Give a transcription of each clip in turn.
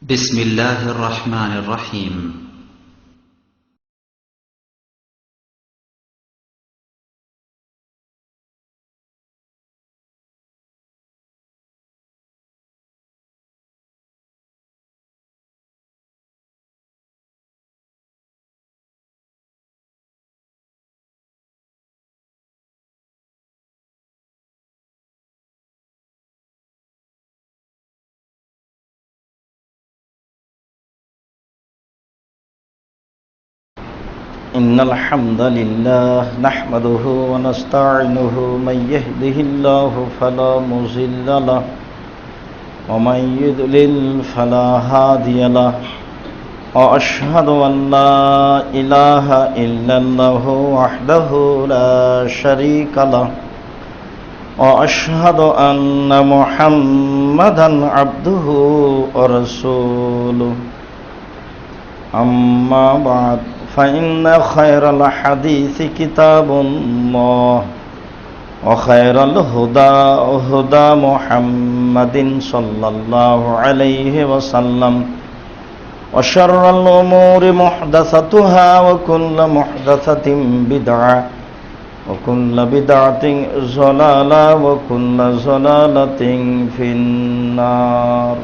بسم الله الرحمن الرحيم. إن الحمد لله نحمده ونستعينه من يهده الله فلا مضل له ومن يضلل فلا هادي له وأشهد أن لا إله إلا الله وحده لا شريك له وأشهد أن محمدا عبده ورسوله أما بعد فإن خير الحديث كتاب الله وخير الهدى هدى محمد صلى الله عليه وسلم وشر الأمور محدثتها وكل محدثة بدعة وكل بدعة ضلالة وكل ضلالة في النار.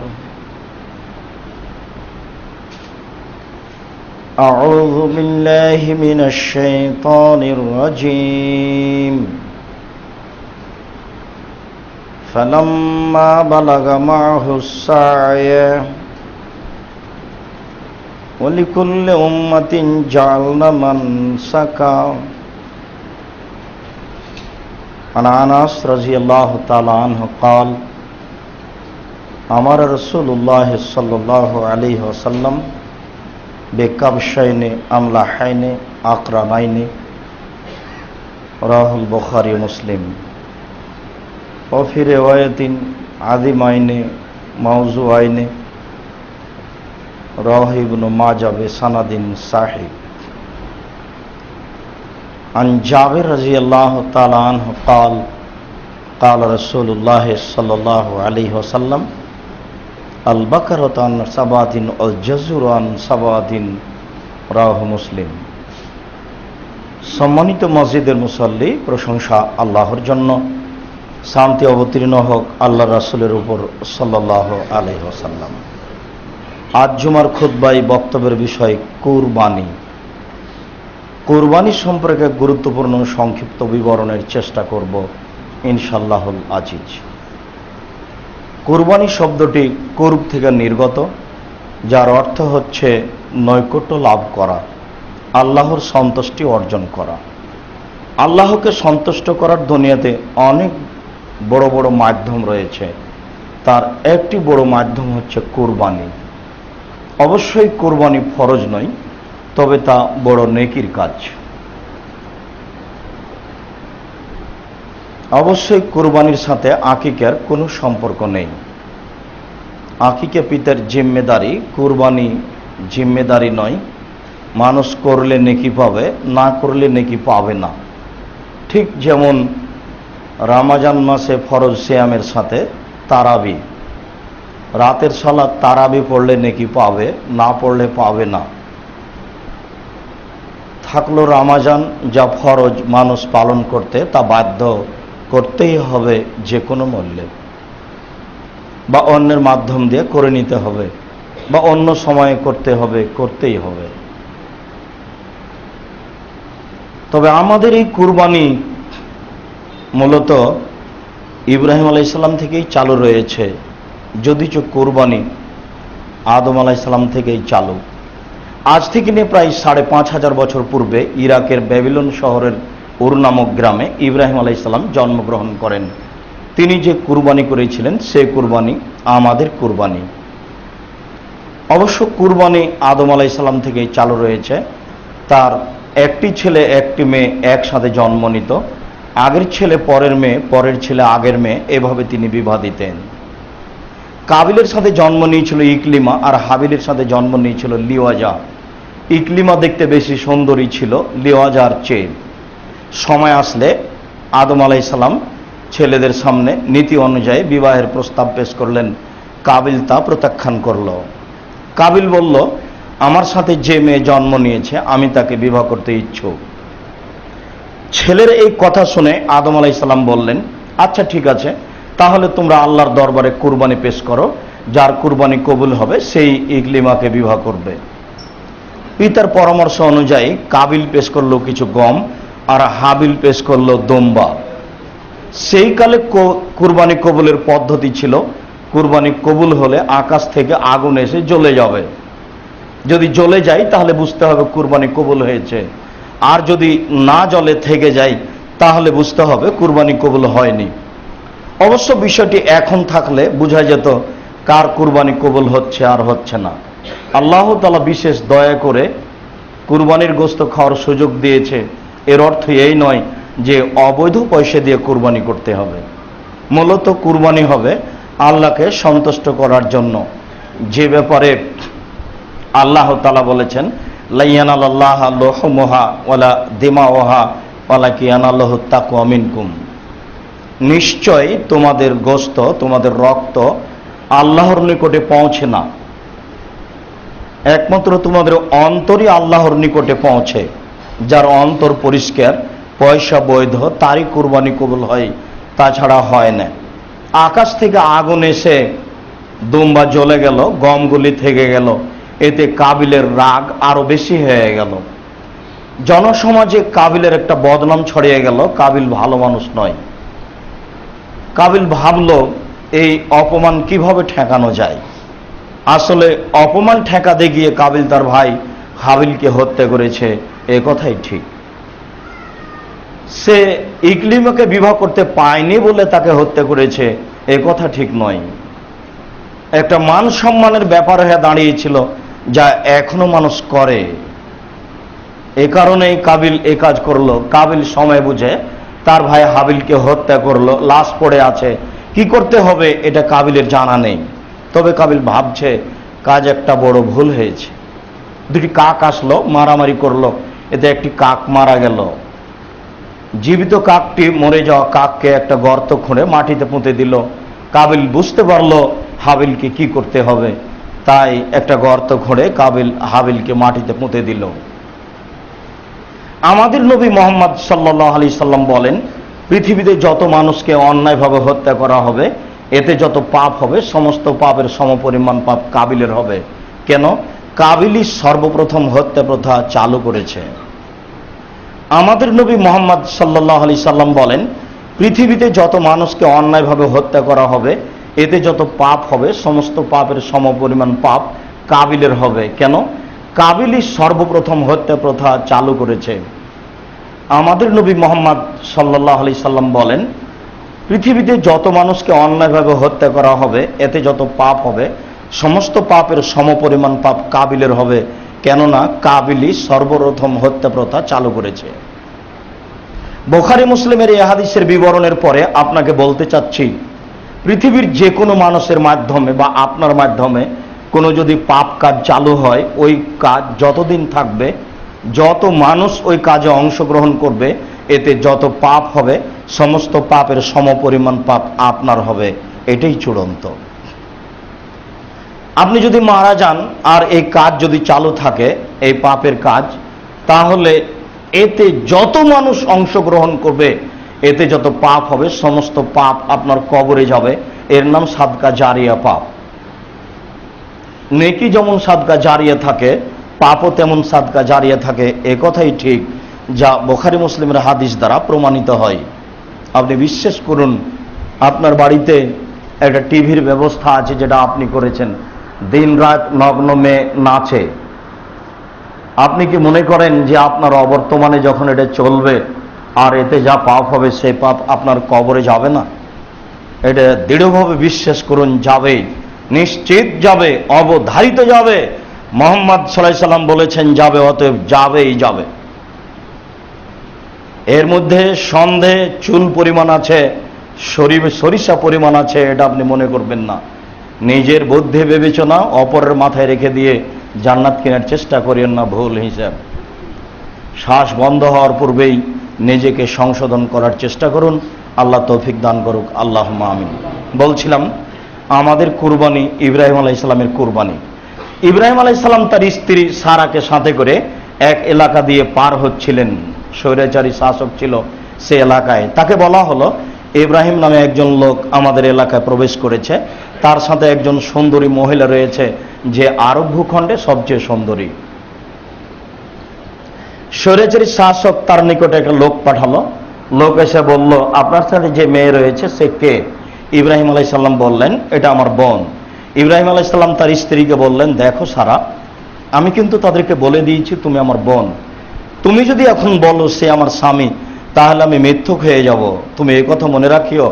أعوذ بالله من الشيطان الرجيم. فلما بلغ معه السعي ولكل أمة جعلنا منسكا. عن أنس رضي الله تعالى عنه قال أمر رسول الله صلى الله عليه وسلم বেকাবশাইনে আমলাহাইনে আকরানাইনে রাহুল বুখারী মুসলিম ও ফি রিওয়ায়াতিন আযিমাইনে মাওযুআইনে রাহু ইবনে মাজাহ বিসানাদিন সাহিহ. আন জাবির রাদিয়াল্লাহু তাআলা আনহু قال قال رسول الله صلى الله عليه وسلم আল-বাকারাতান সাবাতিন ওয়াল জাজুরান সাবাতিন রাহু মুসলিম. সম্মানিত মসজিদের মুসল্লি, প্রশংসা আল্লাহর জন্য, শান্তি অবতীর্ণ হোক আল্লাহর রাসূলের উপর সাল্লাল্লাহু আলাইহি ওয়াসাল্লাম. আজ জুমার খুতবায় বক্তব্যের বিষয় কুরবানি. কুরবানি সম্পর্কে গুরুত্বপূর্ণ সংক্ষিপ্ত বিবরণের চেষ্টা করব ইনশাআল্লাহুল আজিজ. কুরবানি শব্দটি কুরব থেকে নির্গত, যার অর্থ হচ্ছে নৈকট্য লাভ করা, আল্লাহর সন্তুষ্টি অর্জন করা. আল্লাহকে সন্তুষ্ট করার দুনিয়াতে অনেক বড় বড় মাধ্যম রয়েছে, তার একটি বড় মাধ্যম হচ্ছে কুরবানি. অবশ্যই কুরবানি ফরজ নয়, তবে তা বড় নেকির কাজ. অবশ্যই কুরবানির সাথে আকিকার কোনো সম্পর্ক নেই. আকিকা পিতার জিম্মেদারি, কুরবানি জিম্মেদারি নয়. মানুষ করলে নেকি পাবে, না করলে নেকি পাবে না. ঠিক যেমন রমজান মাসে ফরজ সিয়ামের সাথে তারাবি, রাতের সালাত তারাবি পড়লে নেকি পাবে, না পড়লে পাবে না. থাকলো রমজান, যা ফরজ মানুষ পালন করতে, তা বাধ্য করতেই হবে যে কোনো মূল্যে, বা অন্যের মাধ্যম দিয়ে করে নিতে হবে, বা অন্য সময়ে করতে হবে, করতেই হবে. তবে আমাদের এই কুরবানি মূলত ইব্রাহিম আলাইহিস সালাম থেকেই চালু রয়েছে, যদিচ কুরবানি আদম আলাইহিস সালাম থেকেই চালু. আজ থেকে নিয়ে প্রায় ৫,৫০০ বছর পূর্বে ইরাকের ব্যাবিলন শহরের উর নামক গ্রামে ইব্রাহিম আলাইহিস সালাম জন্মগ্রহণ করেন. তিনি যে কুরবানি করেছিলেন সে কুরবানি আমাদের কুরবানি. অবশ্য কুরবানি আদম আলাইহিস সালাম থেকেই চালু রয়েছে. তার একটি ছেলে একটি মেয়ে একসাথে জন্ম নিত. আগের ছেলে পরের মেয়ে, পরের ছেলে আগের মেয়ে, এভাবে তিনি বিবাহ দিতেন. কাবিলের সাথে জন্ম নিয়েছিল ইকলিমা, আর হাবিলের সাথে জন্ম নিয়েছিল লিওয়াজা. ইকলিমা দেখতে বেশি সুন্দরী ছিল লিওয়াজার চেয়ে. সময় আসলে আদম আলাইহিস সালাম ছেলেদের সামনে নীতি অনুযায়ী বিবাহের প্রস্তাব পেশ করলেন. কাবিল তা প্রত্যাখ্যান করল. কাবিল বলল, আমার সাথে যে মেয়ে জন্ম নিয়েছে আমি তাকে বিবাহ করতে ইচ্ছুক। ছেলের এই কথা শুনে আদম আলাইহিস সালাম বললেন, আচ্ছা ঠিক আছে, তাহলে তোমরা আল্লাহর দরবারে কুরবানি পেশ করো, যার কুরবানি কবুল হবে সেই ইকলিমাকে বিবাহ করবে। পিতার পরামর্শ অনুযায়ী কাবিল পেশ করলো কিছু গম, আর হাবিল পেশ করলো দুম্বা। সেই কালে কুরবানি কবুলের পদ্ধতি ছিল, কুরবানি কবুল হলে আকাশ থেকে আগুন এসে জ্বলে যাবে। যদি জ্বলে যায় তাহলে বুঝতে হবে কুরবানি কবুল হয়েছে, আর যদি না জ্বলে থেকে যায় তাহলে বুঝতে হবে কুরবানি কবুল হয়নি। অবশ্য বিষয়টি এখন থাকলে বোঝা যেত কার কুরবানি কবুল হচ্ছে আর হচ্ছে না। আল্লাহ তাআলা বিশেষ দয়া করে কুরবানির গোশত খাওয়ার সুযোগ দিয়েছে, এর অর্থ এই নয় যে অবৈধ পয়সা দিয়ে কুরবানি করতে হবে। মূলত কুরবানি হবে আল্লাহকে সন্তুষ্ট করার জন্য, যে ব্যাপারে আল্লাহ তাআলা বলেছেন, লা ইয়ানালাল্লাহা লুহুমুহা ওয়ালা দিমাউহা ওয়ালাকিন ইয়ানালুহু তাকওয়া মিনকুম। নিশ্চয় তোমাদের গোশত, তোমাদের রক্ত আল্লাহর নিকটে পৌঁছে না, একমাত্র তোমাদের অন্তরই আল্লাহর নিকটে পৌঁছে। যার অন্তর পরিষ্কার, পয়সা বৈধ, তারই কুরবানি কবুল হয়, তাছাড়া হয় না। আকাশ থেকে আগুন এসে দুম্বা জ্বলে গেল, গমগুলি থেকে গেল, এতে কাবিলের রাগ আরো বেশি হয়ে গেল। জনসমাজে কাবিলের একটা বদনাম ছড়িয়ে গেল, কাবিল ভালো মানুষ নয়। কাবিল ভাবল এই অপমান কিভাবে ঠেকানো যায়। আসলে অপমান ঠেকাতে গিয়ে কাবিল তার ভাই হাবিলকে হত্যা করেছে, এ কথাই ঠিক। সে ইকলিমাকে বিবাহ করতে পায়নি বলে তাকে হত্যা করেছে, এ কথা ঠিক নয়। একটা মান সম্মানের ব্যাপার হয়ে দাঁড়িয়েছিল, যা এখনো মানুষ করে। এ কারণেই কাবিল এ কাজ করলো। কাবিল সময় বুঝে তার ভাই হাবিলকে হত্যা করলো, লাশ পড়ে আছে, কি করতে হবে এটা কাবিলের জানা নেই। তবে কাবিল ভাবছে কাজ একটা বড় ভুল হয়েছে। দুটি কাক আসলো, মারামারি করলো, এতে একটি কাক মারা গেল। জীবিত কাকটি মরে যাওয়া কাককে একটা গর্ত খুঁড়ে মাটিতে পুঁতে দিল। কাবিল বুঝতে পারলো হাবিলকে কি করতে হবে, তাই একটা গর্ত খুঁড়ে কাবিল হাবিলকে মাটিতে পুঁতে দিল। আমাদের নবী মুহাম্মদ সাল্লাল্লাহু আলাইহি সাল্লাম বলেন, পৃথিবীতে যত মানুষকে অন্যায়ভাবে হত্যা করা হবে, এতে যত পাপ হবে সমস্ত পাপের সমপরিমাণ পাপ কাবিলের হবে। কেন? কাবিলই সর্বপ্রথম হত্যা প্রথা চালু করেছে। আমাদের নবী মুহাম্মদ সাল্লাল্লাহু আলাইহি সাল্লাম বলেন, পৃথিবীতে যত মানুষকে অন্যায়ভাবে হত্যা করা হবে, এতে যত পাপ হবে সমস্ত পাপের সমপরিমাণ পাপ কাবিলের হবে। কেন? কাবিলই সর্বপ্রথম হত্যা প্রথা চালু করেছে। আমাদের নবী মুহাম্মদ সাল্লাল্লাহু আলাইহি সাল্লাম বলেন, পৃথিবীতে যত মানুষকে অন্যায়ভাবে হত্যা করা হবে, এতে যত পাপ হবে সমস্ত পাপের সমপরিমাণ পাপ কাবিলের হবে। কেননা কাবিলই সর্বপ্রথম হত্যা প্রথা চালু করেছে। বুখারী মুসলিমের এই হাদিসের বিবরণের পরে আপনাকে বলতে চাচ্ছি, পৃথিবীর যে কোনো মানুষের মাধ্যমে বা আপনার মাধ্যমে কোনো যদি পাপ কাজ চালু হয়, ওই কাজ যতদিন থাকবে, যত মানুষ ওই কাজে অংশগ্রহণ করবে, এতে যত পাপ হবে সমস্ত পাপের সমপরিমাণ পাপ আপনার হবে। এটাই চূড়ান্ত। আপনি যদি মারা যান আর এই কাজ যদি চালু থাকে, এই পাপের কাজ, তাহলে এতে যত মানুষ অংশগ্রহণ করবে, এতে যত পাপ হবে সমস্ত পাপ আপনার কবরে যাবে। এর নাম সাদকা জারিয়া পাপ। নেকি যেমন সাদকা জারিয়া থাকে, পাপও তেমন সাদকা জারিয়া থাকে, এ কথাই ঠিক, যা বুখারী মুসলিমের হাদিস দ্বারা প্রমাণিত হয়। আপনি বিশ্বাস করুন, আপনার বাড়িতে একটা টিভির ব্যবস্থা আছে যেটা আপনি করেছেন, দিন রাত নগ্ন মেয়ে নাচে। আপনি কি মনে করেন যে আপনার অবর্তমানে যখন এটা চলবে আর এতে যা পাপ হবে সেই পাপ আপনার কবরে যাবে না? এটা দৃঢ়ভাবে বিশ্বাস করুন, যাবে, নিশ্চিত যাবে, অবধারিত যাবে। মুহাম্মদ সাল্লাল্লাহু আলাইহি সাল্লাম বলেছেন যাবে, অতএব যাবেই যাবে। এর মধ্যে সন্দেহ চুল পরিমাণ আছে, সরিষা পরিমাণ আছে, এটা আপনি মনে করবেন না। নিজের বুদ্ধি বিবেচনা অপরের মাথায় রেখে দিয়ে জান্নাত কেনার চেষ্টা করিয়েন না, ভুল হিসাব। শ্বাস বন্ধ হওয়ার পূর্বেই নিজেকে সংশোধন করার চেষ্টা করুন। আল্লাহ তৌফিক দান করুক, আল্লাহুম্মা আমিন। বলছিলাম আমাদের কুরবানি ইব্রাহিম আলাইহিস সালামের কুরবানি। ইব্রাহিম আলাইহিস সালাম তার স্ত্রী সারাকে সাথে করে এক এলাকা দিয়ে পার হচ্ছিলেন। স্বৈরাচারী শাসক ছিল সে এলাকায়। তাকে বলা হলো, ইব্রাহিম নামে একজন লোক আমাদের এলাকায় প্রবেশ করেছে, তার সাথে একজন সুন্দরী মহিলা রয়েছে যে আরব ভূখণ্ডে সবচেয়ে সুন্দরী। স্বৈরাচারী শাসক তার নিকটে একটা লোক পাঠালো। লোক এসে বলল, আপনার সাথে যে মেয়ে রয়েছে সে কে? ইব্রাহিম আলাইহিস সালাম বললেন, এটা আমার বোন। ইব্রাহিম আলাইহিস সালাম তার স্ত্রীকে বললেন, দেখো সারা, আমি কিন্তু তাদেরকে বলে দিয়েছি তুমি আমার বোন। তুমি যদি এখন বলো সে আমার স্বামী, তাহলে আমি মিথ্যুক হয়ে যাব। তুমি এই কথা মনে রাখিও,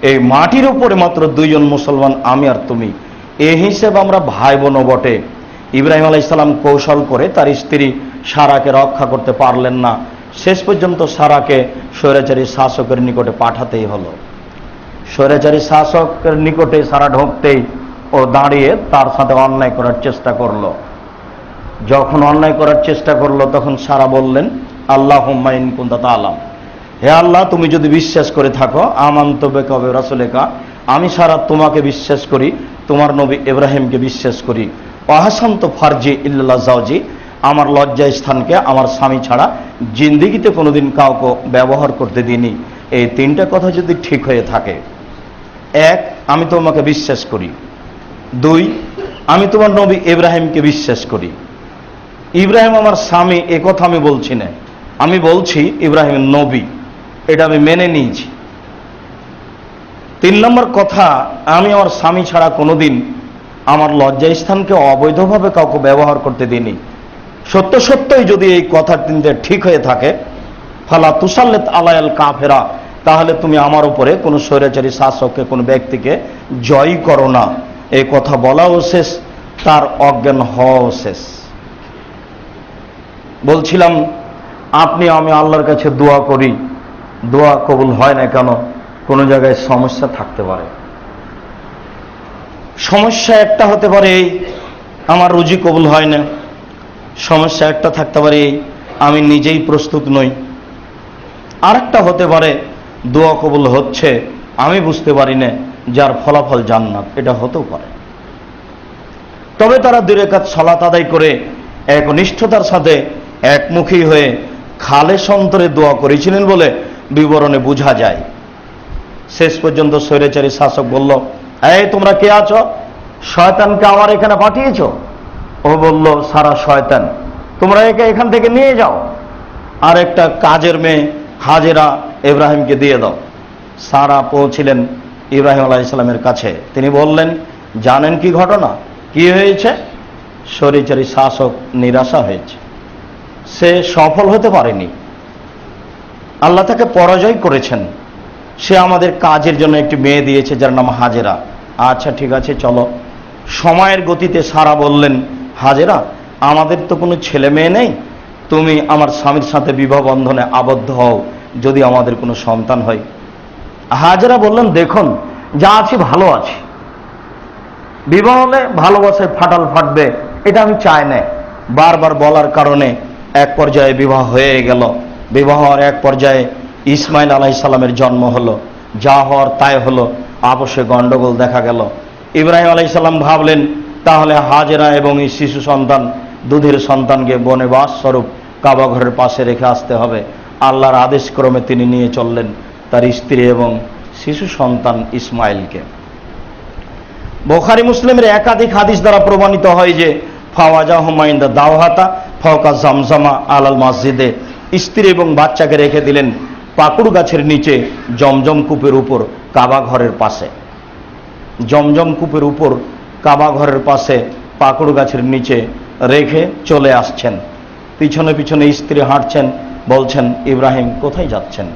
এই মাটির উপরে মাত্র দুইজন মুসলমান, আমি আর তুমি, এই হিসেবে আমরা ভাই বোনও বটে। ইব্রাহিম আলাইহিস সালাম কৌশল করে তার স্ত্রী সারাকে রক্ষা করতে পারলেন না। শেষ পর্যন্ত সারাকে স্বৈরাচারী শাসকের নিকটে পাঠাতেই হলো। স্বৈরাচারী শাসকের নিকটে সারা ঢুকতেই ও দাঁড়িয়ে তার সাথে অন্যায় করার চেষ্টা করলো। যখন অন্যায় করার চেষ্টা করলো তখন সারা বললেন, আল্লাহুম্মা ইন কুনতা তা'লাম, হে আল্লাহ তুমি যদি বিশ্বাস করে থাকো, আমানতু বিকা ওয়া রাসূলিকা, আমি সারা তোমাকে বিশ্বাস করি, তোমার নবী ইব্রাহিমকে বিশ্বাস করি। ওয়াহাসানতু ফারজি ইল্লা যাওজি, আমার লজ্জা স্থানকে আমার স্বামী ছাড়া জিন্দেগিতে কোনোদিন কাউকে ব্যবহার করতে দিইনি। এই তিনটা কথা যদি ঠিক হয়ে থাকে, এক, আমি তোমাকে বিশ্বাস করি; দুই, আমি তোমার নবী ইব্রাহিমকে বিশ্বাস করি। ইব্রাহিম আমার স্বামী এ কথা আমি বলছি না, আমি বলছি ইব্রাহিম নবী, এটা আমি মেনে নিয়েছি। তিন নম্বর কথা, আমি আমার স্বামী ছাড়া কোনোদিন আমার লজ্জা স্থানকে অবৈধভাবে কাউকে ব্যবহার করতে দিইনি। সত্য সত্যই যদি এই কথা তিনটে ঠিক হয়ে থাকে, ফালা তুসাল্লিত আলায়াল কাফেরা, তাহলে তুমি আমার উপরে কোনো স্বৈরাচারী শাসককে, কোনো ব্যক্তিকে জয় করো না। এই কথা বলাও শেষ, তার অজ্ঞান হওয়াও শেষ। বলছিলাম, আমি আল্লাহর কাছে দোয়া করি, দোয়া কবুল হয় না কেন? কোনো জায়গায় সমস্যা থাকতে পারে। সমস্যা একটা হতে পারে এই, আমার রুজি কবুল হয় না। সমস্যা একটা থাকতে পারে এই, আমি নিজেই প্রস্তুত নই। আরেকটা হতে পারে, দোয়া কবুল হচ্ছে, আমি বুঝতে পারি না, যার ফলাফল জান্নাত, এটা হতেও পারে। তবে তারা 2 রাকাত সালাত আদায় করে একনিষ্ঠতার সাথে একমুখী হয়ে খালেস অন্তরে দোয়া করেছিলেন বলে বিবরণে বোঝা যায়। শেষ পর্যন্ত স্বৈরাচারী শাসক বলল, এই তোমরা কে আছো? শয়তানকে আমার এখানে পাঠিয়েছ? ও বলল, সারা শয়তান, তোমরা একে এখান থেকে নিয়ে যাও, আর একটা কাজের মেয়ে হাজেরা ইব্রাহিমকে দিয়ে দাও। সারা পৌঁছিলেন ইব্রাহিম আলাইহিস সালামের কাছে। তিনি বললেন, জানেন কি ঘটনা, কি হয়েছে? স্বৈরাচারী শাসক নিরাশা হয়েছে, সে সফল হতে পারেনি, আল্লাহ তাকে পরাজয় করেছেন। সে আমাদের কাজের জন্য একটি মেয়ে দিয়েছে যার নাম হাজেরা। আচ্ছা ঠিক আছে, চলো। সময়ের গতিতে সারা বললেন, হাজেরা, আমাদের তো কোনো ছেলে মেয়ে নেই, তুমি আমার স্বামীর সাথে বিবাহ বন্ধনে আবদ্ধ হও, যদি আমাদের কোনো সন্তান হয়। হাজেরা বললেন, দেখুন, যা আছি ভালো আছি, বিবাহ হলে ভালোবাসায় ফাটাল ফাটবে, এটা আমি চাই না। বারবার বলার কারণে এক পর্যায়ে বিবাহ হয়ে গেল। বিবাহ হওয়ার এক পর্যায়ে ইসমাইল আলাইহিস সালামের জন্ম হলো। যা হওয়ার তাই হলো, আপসে গন্ডগোল দেখা গেল। ইব্রাহিম আলাইহিস সালাম ভাবলেন, তাহলে হাজেরা এবং এই শিশু সন্তান, দুধের সন্তানকে বনবাস স্বরূপ কাবা ঘরের পাশে রেখে আসতে হবে। আল্লাহর আদেশ ক্রমে তিনি নিয়ে চললেন তার স্ত্রী এবং শিশু সন্তান ইসমাইলকে। বুখারী মুসলিমের একাধিক হাদিস দ্বারা প্রমাণিত হয় যে, ফাওয়াজাহুমা ইনদা দাওহাতা ফাওকা জামজামা আলাল মসজিদে, স্ত্রী এবং বাচ্চাকে রেখে দিলেন পাকুড় গাছের নিচে জমজম কূপের উপর কাবা ঘরের পাশে। জমজম কূপের উপর কাবা ঘরের পাশে পাকুড় গাছের নিচে রেখে চলে আসছেন। পিছনে পিছনে স্ত্রী হাঁটছেন, বলছেন, ইব্রাহিম কোথায় যাচ্ছেন,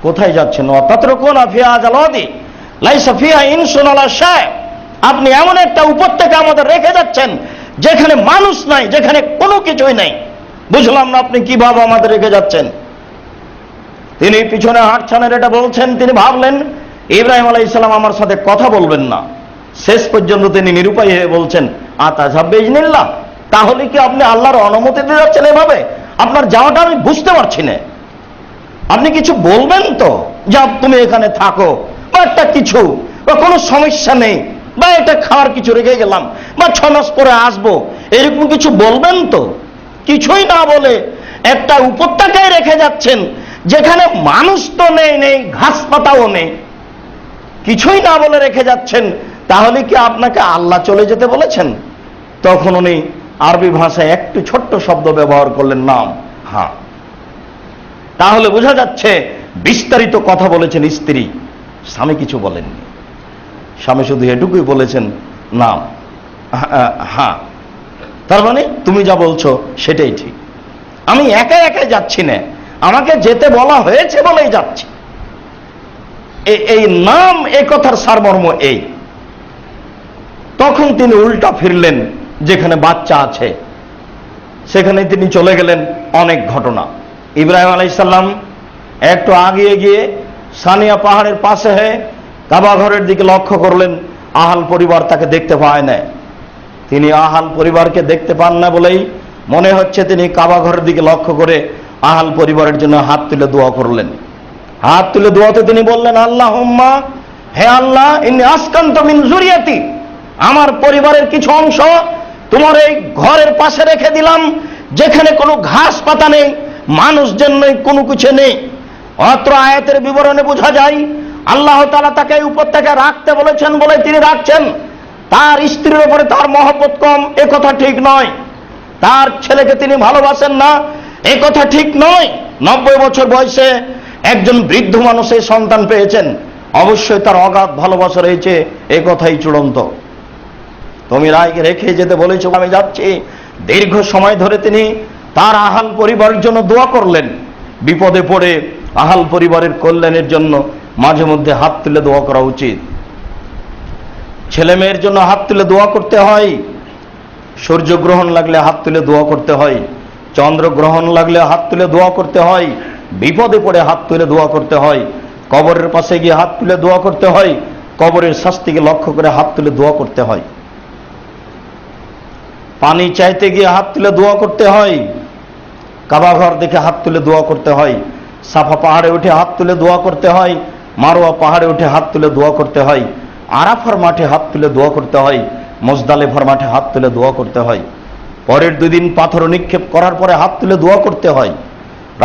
কোথায় যাচ্ছেন? অতাতরকুনা ফিহা জালাদি লাইসা ফিহা ইনসুন ওয়ালা শাই, আপনি এমন একটা উপত্যকা আমাদের রেখে যাচ্ছেন যেখানে মানুষ নাই, যেখানে কোনো কিছুই নাই। বুঝলাম না আপনি কিভাবে আমাদের রেখে যাচ্ছেন। তিনি পিছনে হাঁটছেন, এটা বলছেন। তিনি ভাবলেন, ইব্রাহিম আলাইহিস সালাম আমার সাথে কথা বলবেন না। শেষ পর্যন্ত তিনি নিরুপায় হয়ে বলছেন, আতাযাব বিইজনিল্লাহ, তাহলে কি আপনি আল্লাহর অনুমতি দিয়ে যাচ্ছেন এভাবে? আপনার যাওয়াটা আমি বুঝতে পারছি না। আপনি কিছু বলবেন তো, যে তুমি এখানে থাকো, বা একটা কিছু, বা কোনো সমস্যা নেই, বা এটা খাওয়ার কিছু রেখে গেলাম, বা 6 মাস পরে আসবো, এরকম কিছু বলবেন তো? কিছুই না বলে একটা উপত্যকায় রেখে যাচ্ছেন, যেখানে মানুষ তো নেই, ঘাস পাতাও নেই, কিছুই না বলে রেখে যাচ্ছেন। তাহলে কি আপনাকে আল্লাহ চলে যেতে বলেছেন? তখন উনি আরবি ভাষায় একটু ছোট্ট শব্দ ব্যবহার করলেন, নাম। হ্যাঁ, তাহলে বোঝা যাচ্ছে বিস্তারিত কথা বলেছেন স্ত্রী, স্বামী কিছু বলেননি। স্বামী শুধু এটুকুই বলেছেন, নাম। হ্যাঁ, তার মানে তুমি যা বলছো সেটাই ঠিক, আমি একা একা যাচ্ছি না, আমাকে যেতে বলা হয়েছে বলেই যাচ্ছি। এই নাম, এই কথার সারমর্ম এই। তখন তিনি উল্টা ফিরলেন, যেখানে বাচ্চা আছে সেখানে তিনি চলে গেলেন। অনেক ঘটনা। ইব্রাহিম আলাইহিস সালাম একটু আগিয়ে গিয়ে সানিয়া পাহাড়ের পাশে হয়ে কাবা ঘরের দিকে লক্ষ্য করলেন। আহাল পরিবার তাকে দেখতে পায় না। তিনি আহাল পরিবারকে দেখতে পান না বলেই মনে হচ্ছে তিনি কাবা ঘরের দিকে লক্ষ্য করে আহাল পরিবারের জন্য হাত তুলে দোয়া করলেন। হাত তুলে দোয়াতে তিনি বললেন, আল্লাহুম্মা, হে আল্লাহ, ইন্নী আসকানতু মিন যুরিয়াতি, আমার পরিবারের কিছু অংশ তোমার এই ঘরের পাশে রেখে দিলাম, যেখানে কোনো ঘাস পাতা নেই, মানুষজন নেই, কোনো কিছু নেই। অত্র আয়াতের বিবরণে বোঝা যায় আল্লাহ তাআলা তাকে উপত্যকায় রাখতে বলেছেন বলে তিনি রাখছেন। তার স্ত্রীর উপরে তার মহব্বত কম, এ কথা ঠিক নয়। তার ছেলেকে তিনি ভালোবাসেন না, এ কথা ঠিক নয়। 90 বছর বয়সে একজন বৃদ্ধ মানুষের সন্তান পেয়েছেন, অবশ্যই তার অগাধ ভালোবাসা রয়েছে, এ কথাই চূড়ান্ত। তুমি রায়কে রেখে যেতে বলেছো, আমি যাচ্ছি। দীর্ঘ সময় ধরে তিনি তার আহাল পরিবারের জন্য দোয়া করলেন। বিপদে পড়ে আহাল পরিবারের কল্যাণের জন্য মাঝে মধ্যে হাত তুলে দোয়া করা উচিত। ছেলে মেয়ের জন্য হাত তুলে দোয়া করতে হয়। সূর্যগ্রহণ লাগলে হাত তুলে দোয়া করতে হয়, চন্দ্রগ্রহণ লাগলে হাত তুলে দোয়া করতে হয়, বিপদে পড়ে হাত তুলে দোয়া করতে হয়, কবরের পাশে গিয়ে হাত তুলে দোয়া করতে হয়, কবরের শাস্তিকে লক্ষ্য করে হাত তুলে দোয়া করতে হয়, পানি চাইতে গিয়ে হাত তুলে দোয়া করতে হয়, কাবা ঘর দেখে হাত তুলে দোয়া করতে হয়, সাফা পাহাড়ে উঠে হাত তুলে দোয়া করতে হয়, মারোয়া পাহাড়ে উঠে হাত তুলে দোয়া করতে হয়, আরাফার মাঠে হাত তুলে দোয়া করতে হয়, মুজদালিফার মাঠে হাত তুলে দোয়া করতে হয়, পরের 2 দিন পাথর নিক্ষেপ করার পরে হাত তুলে দোয়া করতে হয়।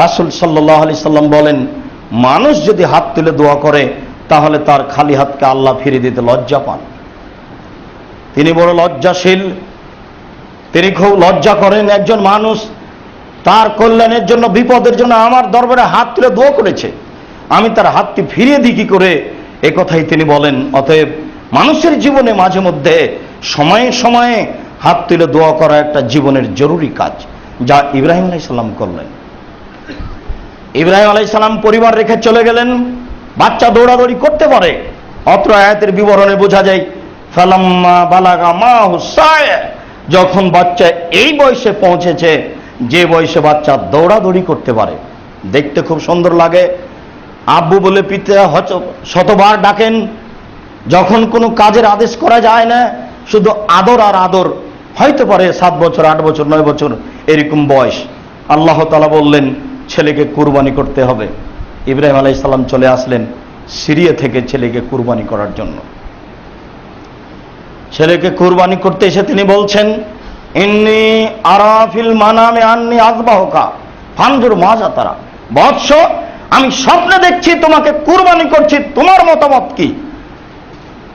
রাসূল সাল্লাল্লাহু আলাইহি সাল্লাম বলেন, মানুষ যদি হাত তুলে দোয়া করে তাহলে তার খালি হাতকে আল্লাহ ফিরিয়ে দিতে লজ্জা পান। তিনি বড় লজ্জাশীল, তিনি খুব লজ্জা করেন। একজন মানুষ তার কল্যাণের জন্য, বিপদের জন্য আমার দরবারে হাত তুলে দোয়া করেছে, আমি তার হাতটি ফিরিয়ে দিই কি করে, এ কথাই তিনি বলেন। অতএব মানুষের জীবনে মাঝে মধ্যে সময়ে সময়ে হাত তুলে দোয়া করা একটা জীবনের জরুরি কাজ, যা ইব্রাহিম আলাইহিস সালাম করলেন। ইব্রাহিম আলাইহিস সালাম পরিবার রেখে চলে গেলেন। বাচ্চা দৌড়াদৌড়ি করতে পারে, অত্র আয়াতের বিবরণে বোঝা যায়, ফালাম্মা বালাগা মাহু সায়, যখন বাচ্চা এই বয়সে পৌঁছেছে যে বয়সে বাচ্চা দৌড়াদৌড়ি করতে পারে, দেখতে খুব সুন্দর লাগে। আব্বু বলে পিতা শতবার ডাকেন। যখন কোনো কাজের আদেশ করা যায় না, শুধু আদর আর আদর, হয়তো পারে 7 বছর, 8 বছর, 9 বছর এরকম বয়স। আল্লাহ তাআলা বললেন ছেলেকে কুরবানি করতে হবে। ইব্রাহিম আলাইহিস সালাম চলে আসলেন সিরিয়া থেকে ছেলেকে কুরবানি করার জন্য। ছেলেকে কুরবানি করতে এসে তিনি বলছেন, ইন্নী আরা ফিল মানামে আন্নী আযবাহুকা ফানজুর মাজা তারা, বৎস, আমি স্বপ্নে দেখছি তোমাকে কুরবানি করছি, তোমার মতামত কি?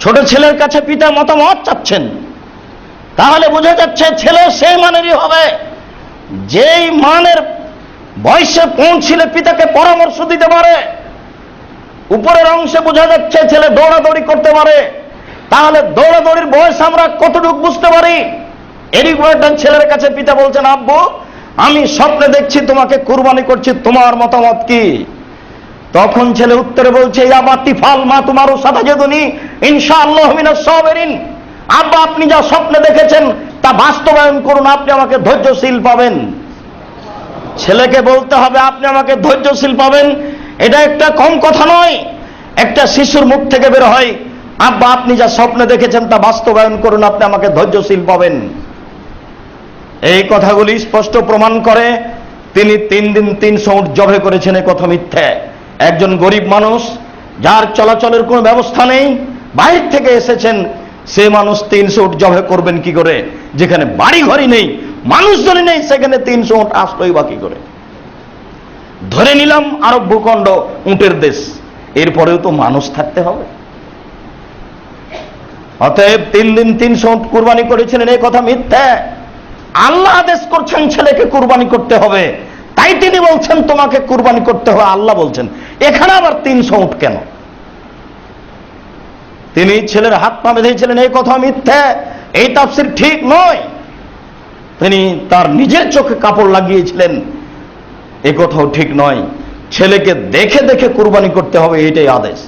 ছোট ছেলের কাছে পিতা মতামত চাচ্ছেন। তাহলে বোঝা যাচ্ছে ছেলে সেই মানেরই হবে, যেই মানের বয়সে পৌঁছলে পিতাকে পরামর্শ দিতে পারে। উপরের অংশে বোঝা যাচ্ছে ছেলে দৌড়াদৌড়ি করতে পারে, তাহলে দৌড়াদৌড়ির বয়স আমরা কতটুকু বুঝতে পারি? এরই একটা ছেলের কাছে পিতা বলছেন, আব্বু, আমি স্বপ্নে দেখছি তোমাকে কুরবানি করছি, তোমার মতামত কি? তখন ছেলে উত্তরে বলছে, ইয়া বাতিফাল মা তুমারু সাতাজিদুনি ইনশাআল্লাহ মিনাস সাবিরিন, আব্বা, আপনি যা স্বপ্নে দেখেছেন তা বাস্তবায়ন করুন, আপনি আমাকে ধৈর্যশীল পাবেন। ছেলেকে বলতে হবে আপনি আমাকে ধৈর্যশীল পাবেন, এটা একটা কম কথা নয়। একটা শিশুর মুখ থেকে বের হয়, আব্বা, আপনি যা স্বপ্নে দেখেছেন তা বাস্তবায়ন করুন, আপনি আমাকে ধৈর্যশীল পাবেন। এই কথাগুলি স্পষ্ট প্রমাণ করে তিনি 3 দিন 300 উট জবে করেছেন, এ কথা মিথ্যে। একজন গরিব মানুষ, যার চলাচলের কোনো ব্যবস্থা নেই, বাইরে থেকে এসেছেন, সে মানুষ 300 উট জবে করবেন কি করে? যেখানে বাড়ি ঘরই নেই, মানুষজনই নেই, সেখানে 300 উট আসলোই বা কি করে? ধরে নিলাম আরব ভূখণ্ড উটের দেশ, এরপরেও তো মানুষ থাকতে হবে। অতএব 3 দিন 300 উট কুরবানি করেছিলেন, এই কথা মিথ্যা। আল্লাহ আদেশ করছেন ছেলেকে কুরবানি করতে হবে, তাই তিনি বলছেন তোমাকে কুরবানি করতে হবে, আল্লাহ বলছেন। এখানে আবার 300 উট কেন? তিনি ছেলের হাত পা বেঁধেছিলেন, এই কথা মিথ্যা, এই তাফসীর ঠিক নয়। তিনি তার নিজের চোখে কাপড় লাগিয়েছিলেন, এই কথাও ঠিক নয়। ছেলেকে দেখে দেখে কুরবানি করতে হবে, এইটাই আদেশ।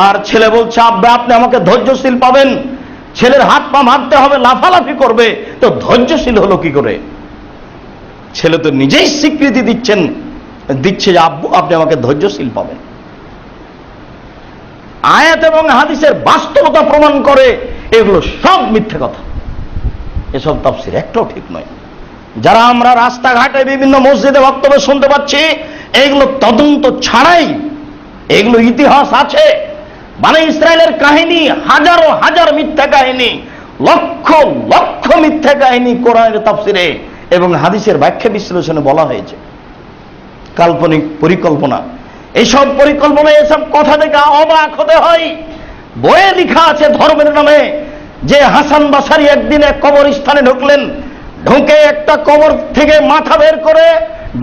আর ছেলে বলছে আব্বা আপনি আমাকে ধৈর্যশীল পাবেন, ছেলের হাত পা মারতে হবে, লাফালাফি করবে, তো ধৈর্যশীল হলো কি করে? ছেলে তো নিজেই স্বীকৃতি দিচ্ছে যে আব্বু আপনি আমাকে ধৈর্যশীল পাবেন। আয়াত এবং হাদিসের বাস্তবতা প্রমাণ করে এগুলো সব মিথ্যে কথা, এসব তাফসীর একটাও ঠিক নয়। যারা আমরা রাস্তাঘাটে বিভিন্ন মসজিদে বক্তব্য শুনতে পাচ্ছি, এগুলো তদন্ত ছাড়াই, এগুলো ইতিহাস আছে। বনী ইসরায়েলের কাহিনী, হাজারো হাজার মিথ্যা কাহিনী, লক্ষ লক্ষ মিথ্যা কাহিনী কোরআনের তাফসীরে এবং হাদিসের ব্যাখ্যা বিশ্লেষণে বলা হয়েছে। কাল্পনিক পরিকল্পনা, এইসব পরিকল্পনা, এসব কথা থেকে অবাক হতে হয়। বইয়ে লেখা আছে ধর্মের নামে যে হাসান বাসারি একদিন এক কবরস্থানে ঢুকলেন, ঢুকে একটা কবর থেকে মাথা বের করে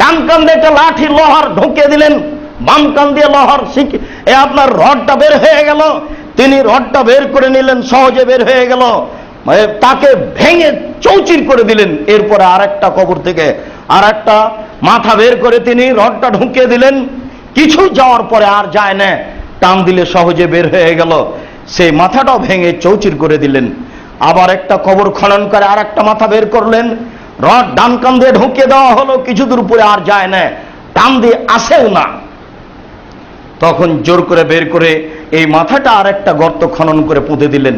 ডান কান দিয়ে একটা লাঠি লোহার ঢুকিয়ে দিলেন, বাম কান দিয়ে লোহার আপনার রডটা বের হয়ে গেল। তিনি রডটা বের করে নিলেন, সহজে বের হয়ে গেল, তাকে ভেঙে চৌচির করে দিলেন। এরপরে আরেকটা কবর থেকে আরেকটা মাথা বের করে তিনি রডটা ঢুকিয়ে দিলেন। কিছু যাওয়ার পরে আর যায় না, টান দিলে সহজে বের হয়ে গেল, সেই মাথাটাও ভেঙে চৌচির করে দিলেন। আবার একটা কবর খনন করে আর একটা মাথা বের করলেন, রড ডান কান দিয়ে ঢুকিয়ে দেওয়া হলো, কিছু দূর পরে আর যায় না, টান দিয়ে আসেও না। তখন জোর করে বের করে এই মাথাটা আর একটা গর্ত খনন করে পুঁতে দিলেন।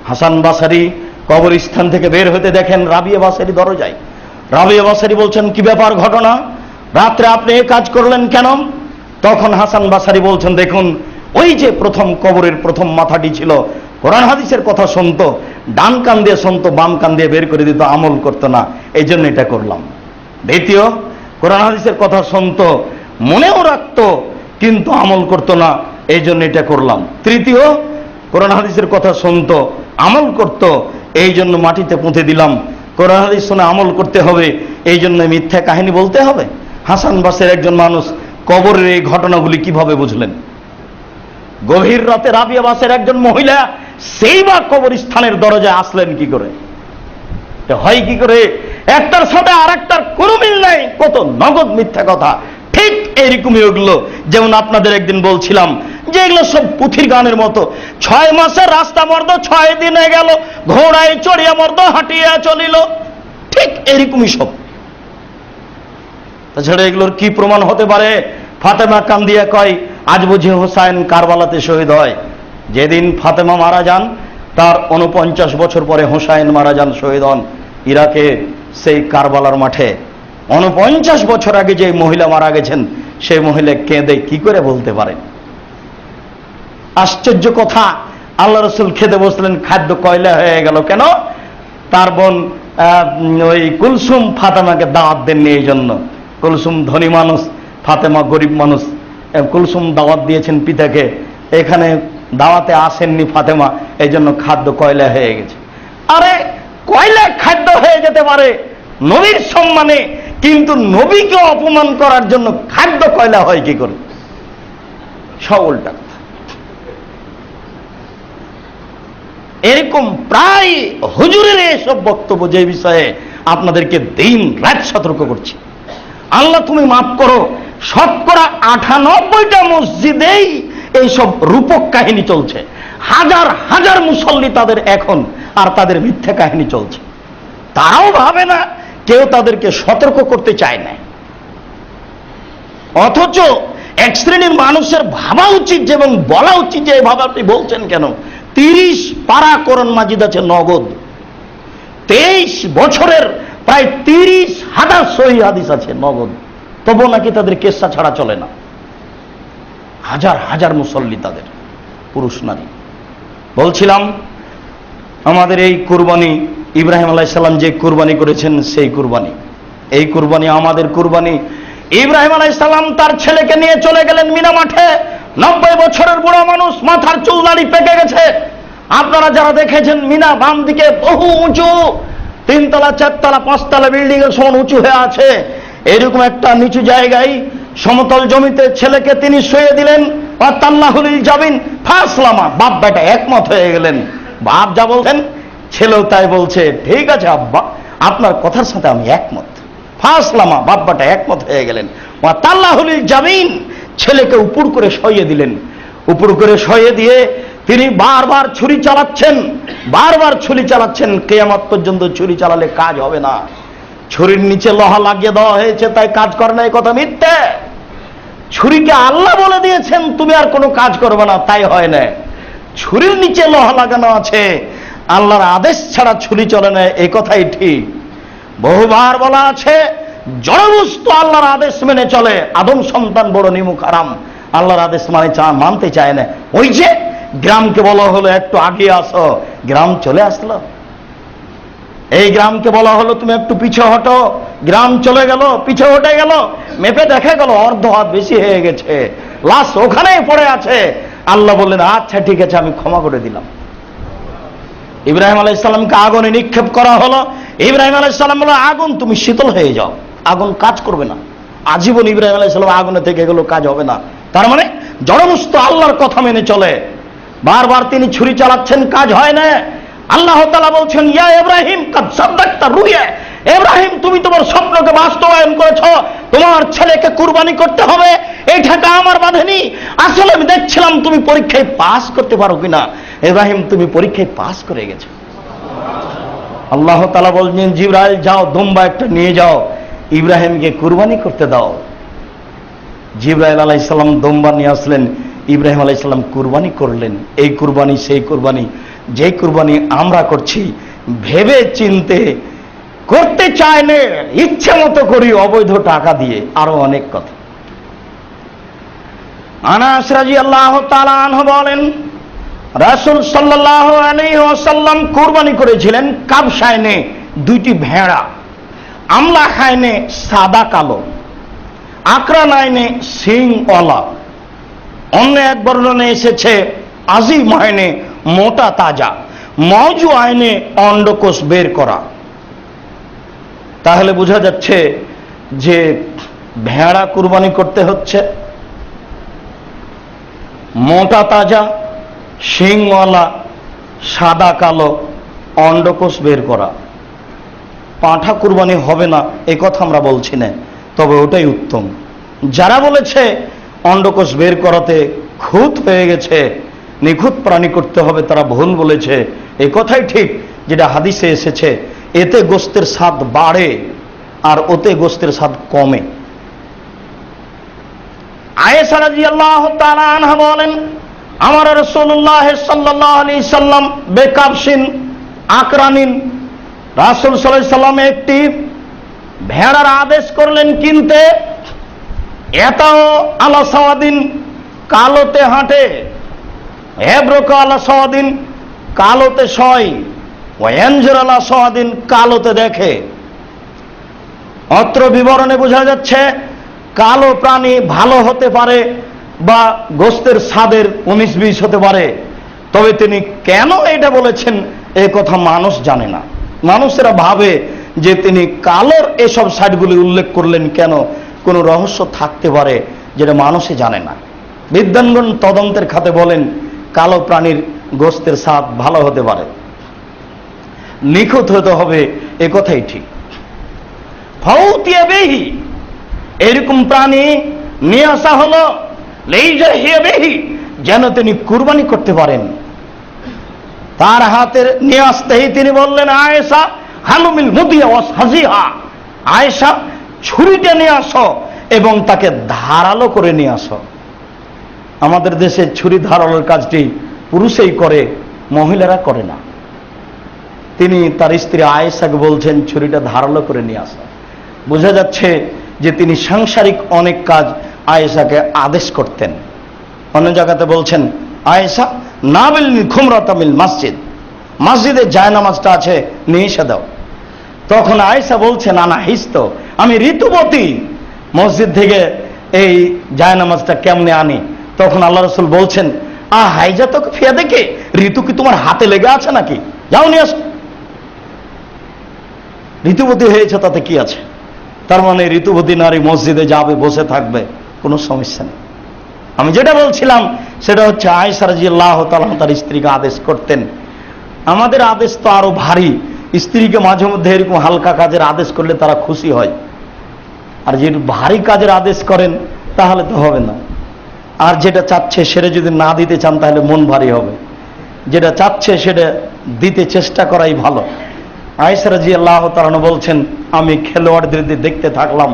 হাসান বাসারি কবরস্থান থেকে বের হতে দেখেন রাবিয়া বাসারি দরজায়। রাবিয়া বাসারি বলছেন কি ব্যাপার, ঘটনা, রাত্রে আপনি এই কাজ করলেন কেন? তখন হাসান বাসারি বলছেন দেখুন, ওই যে প্রথম কবরের প্রথম মাথাটি ছিল, কোরআন হাদিসের কথা শুনতো, ডান কান দিয়ে শুনতো, বাম কান দিয়ে বের করে দিত, আমল করতো না, এই জন্য এটা করলাম। দ্বিতীয়, কোরআন হাদিসের কথা শুনতো, মনেও রাখতো, কিন্তু আমল করতো না, এই জন্য এটা করলাম। তৃতীয়, কোরআন হাদিসের কথা শুনতো, আমল করতো, এই জন্য মাটিতে পুঁতে দিলাম। কোরআন হাদিস শুনে আমল করতে হবে, এই জন্য মিথ্যা কাহিনী বলতে হবে। হাসান বাসের একজন মানুষ কবরের এই ঘটনাগুলি কিভাবে বুঝলেন? গভীর রাতে রাবিয়া বাসের একজন মহিলা সেই বা কবরস্থানের দরজায় আসলেন কি করে? হয় কি করে? একটার সাথে আর একটার কোনো মিল নাই, কত নগদ মিথ্যা কথা। ঠিক এইরকমই ওগুলো, যেমন আপনাদের একদিন বলছিলাম যে এগুলো সব পুঁথির গানের মতো। 6 মাসের রাস্তা মর্দ 6 দিনে গেল, ঘোড়ায় চড়িয়া মর্দ হাঁটিয়া চলিল, ঠিক এরকমই সব। তাছাড়া এগুলোর কি প্রমাণ হতে পারে? ফাতেমা কান্দিয়া কয় আজ বুঝি হোসাইন কারবালাতে শহীদ হয়। যেদিন ফাতেমা মারা যান তার 49 বছর পরে হোসাইন মারা যান, শহীদ হন ইরাকে সেই কারবালার মাঠে। 49 বছর আগে যে মহিলা মারা গেছেন, সেই মহিলা কেঁদে কি করে বলতে পারেন? আশ্চর্য কথা। আল্লাহ রসুল খেতে বসলেন, খাদ্য কয়লা হয়ে গেল কেন? তার বোন ওই কুলসুম ফাতেমাকে দাওয়াত দেননি, এই জন্য। কুলসুম ধনী মানুষ, ফাতেমা গরিব মানুষ। কুলসুম দাওয়াত দিয়েছেন পিতাকে, এখানে দাওয়াতে আসেননি ফাতেমা, এই জন্য খাদ্য কয়লা হয়ে গেছে। আরে কয়লা খাদ্য হয়ে যেতে পারে নবীর সম্মানে, কিন্তু নবীকে অপমান করার জন্য খাদ্য কয়লা হয় কি করে? সব উল্টা কথা। এরকম প্রায় হুজুরের এসব বক্তব্য, যে বিষয়ে আপনাদেরকে দিন রাত সতর্ক করছি। আল্লাহ তুমি মাফ করো, শতকরা 98টা মসজিদেই এইসব রূপক কাহিনী চলছে। হাজার হাজার মুসল্লি তাদের এখন, আর তাদের মিথ্যা কাহিনী চলছে। তারাও ভাবে না, কেউ তাদেরকে সতর্ক করতে চায় না। অথচ এক শ্রেণীর মানুষের ভাবা উচিত এবং বলা উচিত যে এভাবে আপনি বলছেন কেন? 30 পারা কোরআন মাজিদ আছে নগদ, 23 বছরের প্রায় 30,000 সহিহ হাদিস আছে নগদ, তবু নাকি তাদের কেসা ছাড়া চলে না। হাজার হাজার মুসল্লি তাদের, পুরুষ নারী। বলছিলাম আমাদের এই কুরবানি, ইব্রাহিম আলাইহিস সালাম যে কুরবানি করেছেন সেই কুরবানি, এই কুরবানি আমাদের কুরবানি। ইব্রাহিম আলাইহিস সালাম তার ছেলেকে নিয়ে চলে গেলেন মিনা মাঠে। 90 বছরের বুড়া মানুষ, মাথার চুল দাড়ি পেকে গেছে। আপনারা যারা দেখেছেন, মিনা বাম দিকে বহু উঁচু, 3 তলা 4 তলা 5 তলা বিল্ডিং এর সমান উঁচু হয়ে আছে। এরকম একটা নিচু জায়গায় সমতল জমিতে ছেলেকে তিনি শুয়ে দিলেন। আল্লাহুল জাবিন ফাসলামা, বাপ বেটা একমত হয়ে গেলেন। বাপ যা বলছেন ছেলেও তাই বলছে, ঠিক আছে আব্বা, আপনার কথার সাথে আমি একমত। ফাসলামা, বাপ বেটা একমত হয়ে গেলেন। আল্লাহুল জাবিন, ছেলেকে উপর করে শুইয়ে দিলেন। উপর করে শুইয়ে দিয়ে তিনি বারবার ছুরি চালাচ্ছেন, বারবার ছুরি চালাচ্ছেন। কিয়ামত পর্যন্ত ছুরি চালালে কাজ হবে না। ছুরির নিচে লোহা লাগিয়ে দেওয়া হয়েছে, তাই কাজ করে না, এই কথা মিথ্যে। ছুরিকে আল্লাহ বলে দিয়েছেন তুমি আর কোনো কাজ করবে না, তাই হয় না। ছুরির নিচে লোহা লাগানো আছে, আল্লাহর আদেশ ছাড়া ছুরি চলে না, এই কথাই ঠিক। বহুবার বলা আছে জড়বস্তু আল্লাহর আদেশ মেনে চলে, আদম সন্তান বড় নিমুখ আরাম, আল্লাহর আদেশ মানতে চায় না। ওই যে গ্রামকে বলা হলো একটু আগে আসো, গ্রাম চলে আসলো। এই গ্রামকে বলা হলো তুমি একটু পিছে হটো, গ্রাম চলে গেল, পিছে হটে গেল। মেপে দেখা গেল অর্ধ হাত বেশি হয়ে গেছে, লাশ ওখানেই পড়ে আছে। আল্লাহ বললেন আচ্ছা ঠিক আছে, আমি ক্ষমা করে দিলাম। ইব্রাহিম আলাইহিস সালামকে আগুনে নিক্ষেপ করা হলো। ইব্রাহিম আলাইহিস সালাম বলল আগুন তুমি শীতল হয়ে যাও, আগুন কাজ করবে না। আজীবন ইব্রাহিম আলাইহিস সালাম আগুনে থেকে গেল, কাজ হবে না। তার মানে জড়বস্তু আল্লাহর কথা মেনে চলে। বারবার তিনি ছুরি চালাচ্ছেন, কাজ হয় না। আল্লাহ তাআলা বলছেন ইয়া ইব্রাহিম কাদ সাদ্দাকতা রুয়া, ইব্রাহিম তুমি তোমার স্বপ্নকে বাস্তবায়ন করেছো, তোমার ছেলেকে কুরবানি করতে হবে, এই ঠাকা আমার বাঁধেনি। আসলে আমি দেখছিলাম তুমি পরীক্ষায় পাস করতে পারো কিনা। ইব্রাহিম তুমি পরীক্ষায় পাস করে গেছো। আল্লাহ তাআলা বলছেন জিবরাইল যাও, দুম্বা একটা নিয়ে যাও, ইব্রাহিমকে কুরবানি করতে দাও। জিবরাইল আলাইহিস সালাম দুম্বা নিয়ে আসলেন, ইব্রাহিম আলাইহিস সালাম কুরবানি করলেন। এই কুরবানি সেই কুরবানি, যে কুরবানি আমরা করছি ভেবে চিনতে করতে চায় না, ইচ্ছে মতো করি, অবৈধ টাকা দিয়ে, আরো অনেক কথা। আনাস রাদিয়াল্লাহু তাআলা আনহু বলেন রাসূল সাল্লাল্লাহু আলাইহি ওয়াসাল্লাম কুরবানি করেছিলেন কাবশায়নে 2টি ভেড়া, আমলা খায়নে সাদা কালো, আকরান আইনে সিংওয়ালা। অন্য এক বর্ণনায় এসেছে আজিম আইনে মোটা তাজা, মওজু আইনে অন্ডকোষ বের করা। তাহলে বোঝা যাচ্ছে যে ভেড়া কুরবানি করতে হচ্ছে মোটা তাজা, শিংওয়ালা, সাদা কালো, অন্ডকোষ বের করা। পাঁঠা কুরবানি হবে না এই কথা আমরা বলছি না, তবে ওটাই উত্তম। যারা বলেছে অন্ডকোষ বের করাতে খুঁত হয়ে গেছে, নিখুঁত প্রাণী করতে হবে, তারা ভুল বলেছে। এই কথাই ঠিক যেটা হাদিসে এসেছে, এতে গোস্তের স্বাদ বাড়ে আর ওতে গোস্তের স্বাদ কমে। আয়েশা রাদিয়াল্লাহু তাআলা আনহা বলেন আমার রাসূলুল্লাহ সাল্লাল্লাহু আলাইহি সাল্লাম বেকাবশিন আকরানিন, রাসূল সাল্লাল্লাহু আলাইহি সাল্লাম একটি ভেড়ার আদেশ করলেন কিনতে। এটাও আলা সাওয়াদিন, কালোতে হাঁটে, হেব্রক আলা সাওয়াদিন, কালোতে শয়, ওয়ানজুর আলা সাওয়াদিন, কালোতে দেখে। অত্র বিবরণে বোঝা যাচ্ছে কালো প্রাণী ভালো হতে পারে বা গোস্তের স্বাদের 19-20 হতে পারে, তবে তিনি কেন এটা বলেছেন এই কথা মানুষ জানে না। মানুষেরা ভাবে যে তিনি কালোর এসব সাইডগুলি উল্লেখ করলেন কেন, কোনো রহস্য থাকতে পারে যেটা মানুষে জানে না। বিদ্বানগণ তদন্তের খাতে বলেন কালো প্রাণীর গোস্তের স্বাদ ভালো হতে পারে, নিখুঁত হতে হবে, এ কথাই ঠিক। ফাউতিয়া বেহি, এরকম প্রাণী নিয়ে আসা হলো, লেইজাহিয়া বেহি, যেন তিনি কুরবানি করতে পারেন। তার হাতের নিয়ে আসতেই তিনি বললেন আয়েশা হালুমিল মুদিয়া ওয়াস হাজিহা, আয়েশা ছুরিটা নিয়ে আসো এবং তাকে ধারালো করে নিয়ে আসো। আমাদের দেশে ছুরি ধারালোর কাজটি পুরুষেই করে, মহিলারা করে না। তিনি তার স্ত্রী আয়েশাকে বলছেন ছুরিটা ধারালো করে নিয়ে আসো। বোঝা যাচ্ছে যে তিনি সাংসারিক অনেক কাজ আয়েশাকে আদেশ করতেন। অন্য জায়গাতে বলছেন আয়েশা নাবিল খুমরাতামিল মসজিদ, মসজিদে জায়নামাজটা আছে নিয়ে এসে দাও। তখন আয়েশা বলছে, না না, হিস তো, আমি ঋতুবতী, মসজিদ থেকে এই জায়নামাজটা কেমনে আনি? তখন আল্লাহ রাসূল বলছেন, হাইজা তো ফিয়া দেখে, ঋতু কি তোমার হাতে লেগে আছে নাকি? যাও নিয়ে আসো। ঋতুবতী হয়েছে তাতে কি আছে? তার মানে ঋতুবতী নারী মসজিদে যাবে, বসে থাকবে, কোনো সমস্যা নেই। আমি যেটা বলছিলাম সেটা হচ্ছে আয়েশা রাদিয়াল্লাহু তাআলা তার স্ত্রীকে আদেশ করতেন। আমাদের আদেশ তো আরো ভারী। স্ত্রীকে মাঝে মধ্যে এরকম হালকা কাজের আদেশ করলে তারা খুশি হয়, আর যে ভারী কাজের আদেশ করেন তাহলে তো হবে না। আর যেটা চাচ্ছে সেটা যদি না দিতে চান তাহলে মন ভারী হবে। যেটা চাচ্ছে সেটা দিতে চেষ্টা করাই ভালো। আয়েশা রাদিয়াল্লাহু তাআলা বলছেন, আমি খেলোয়াড়দের দেখতে থাকলাম,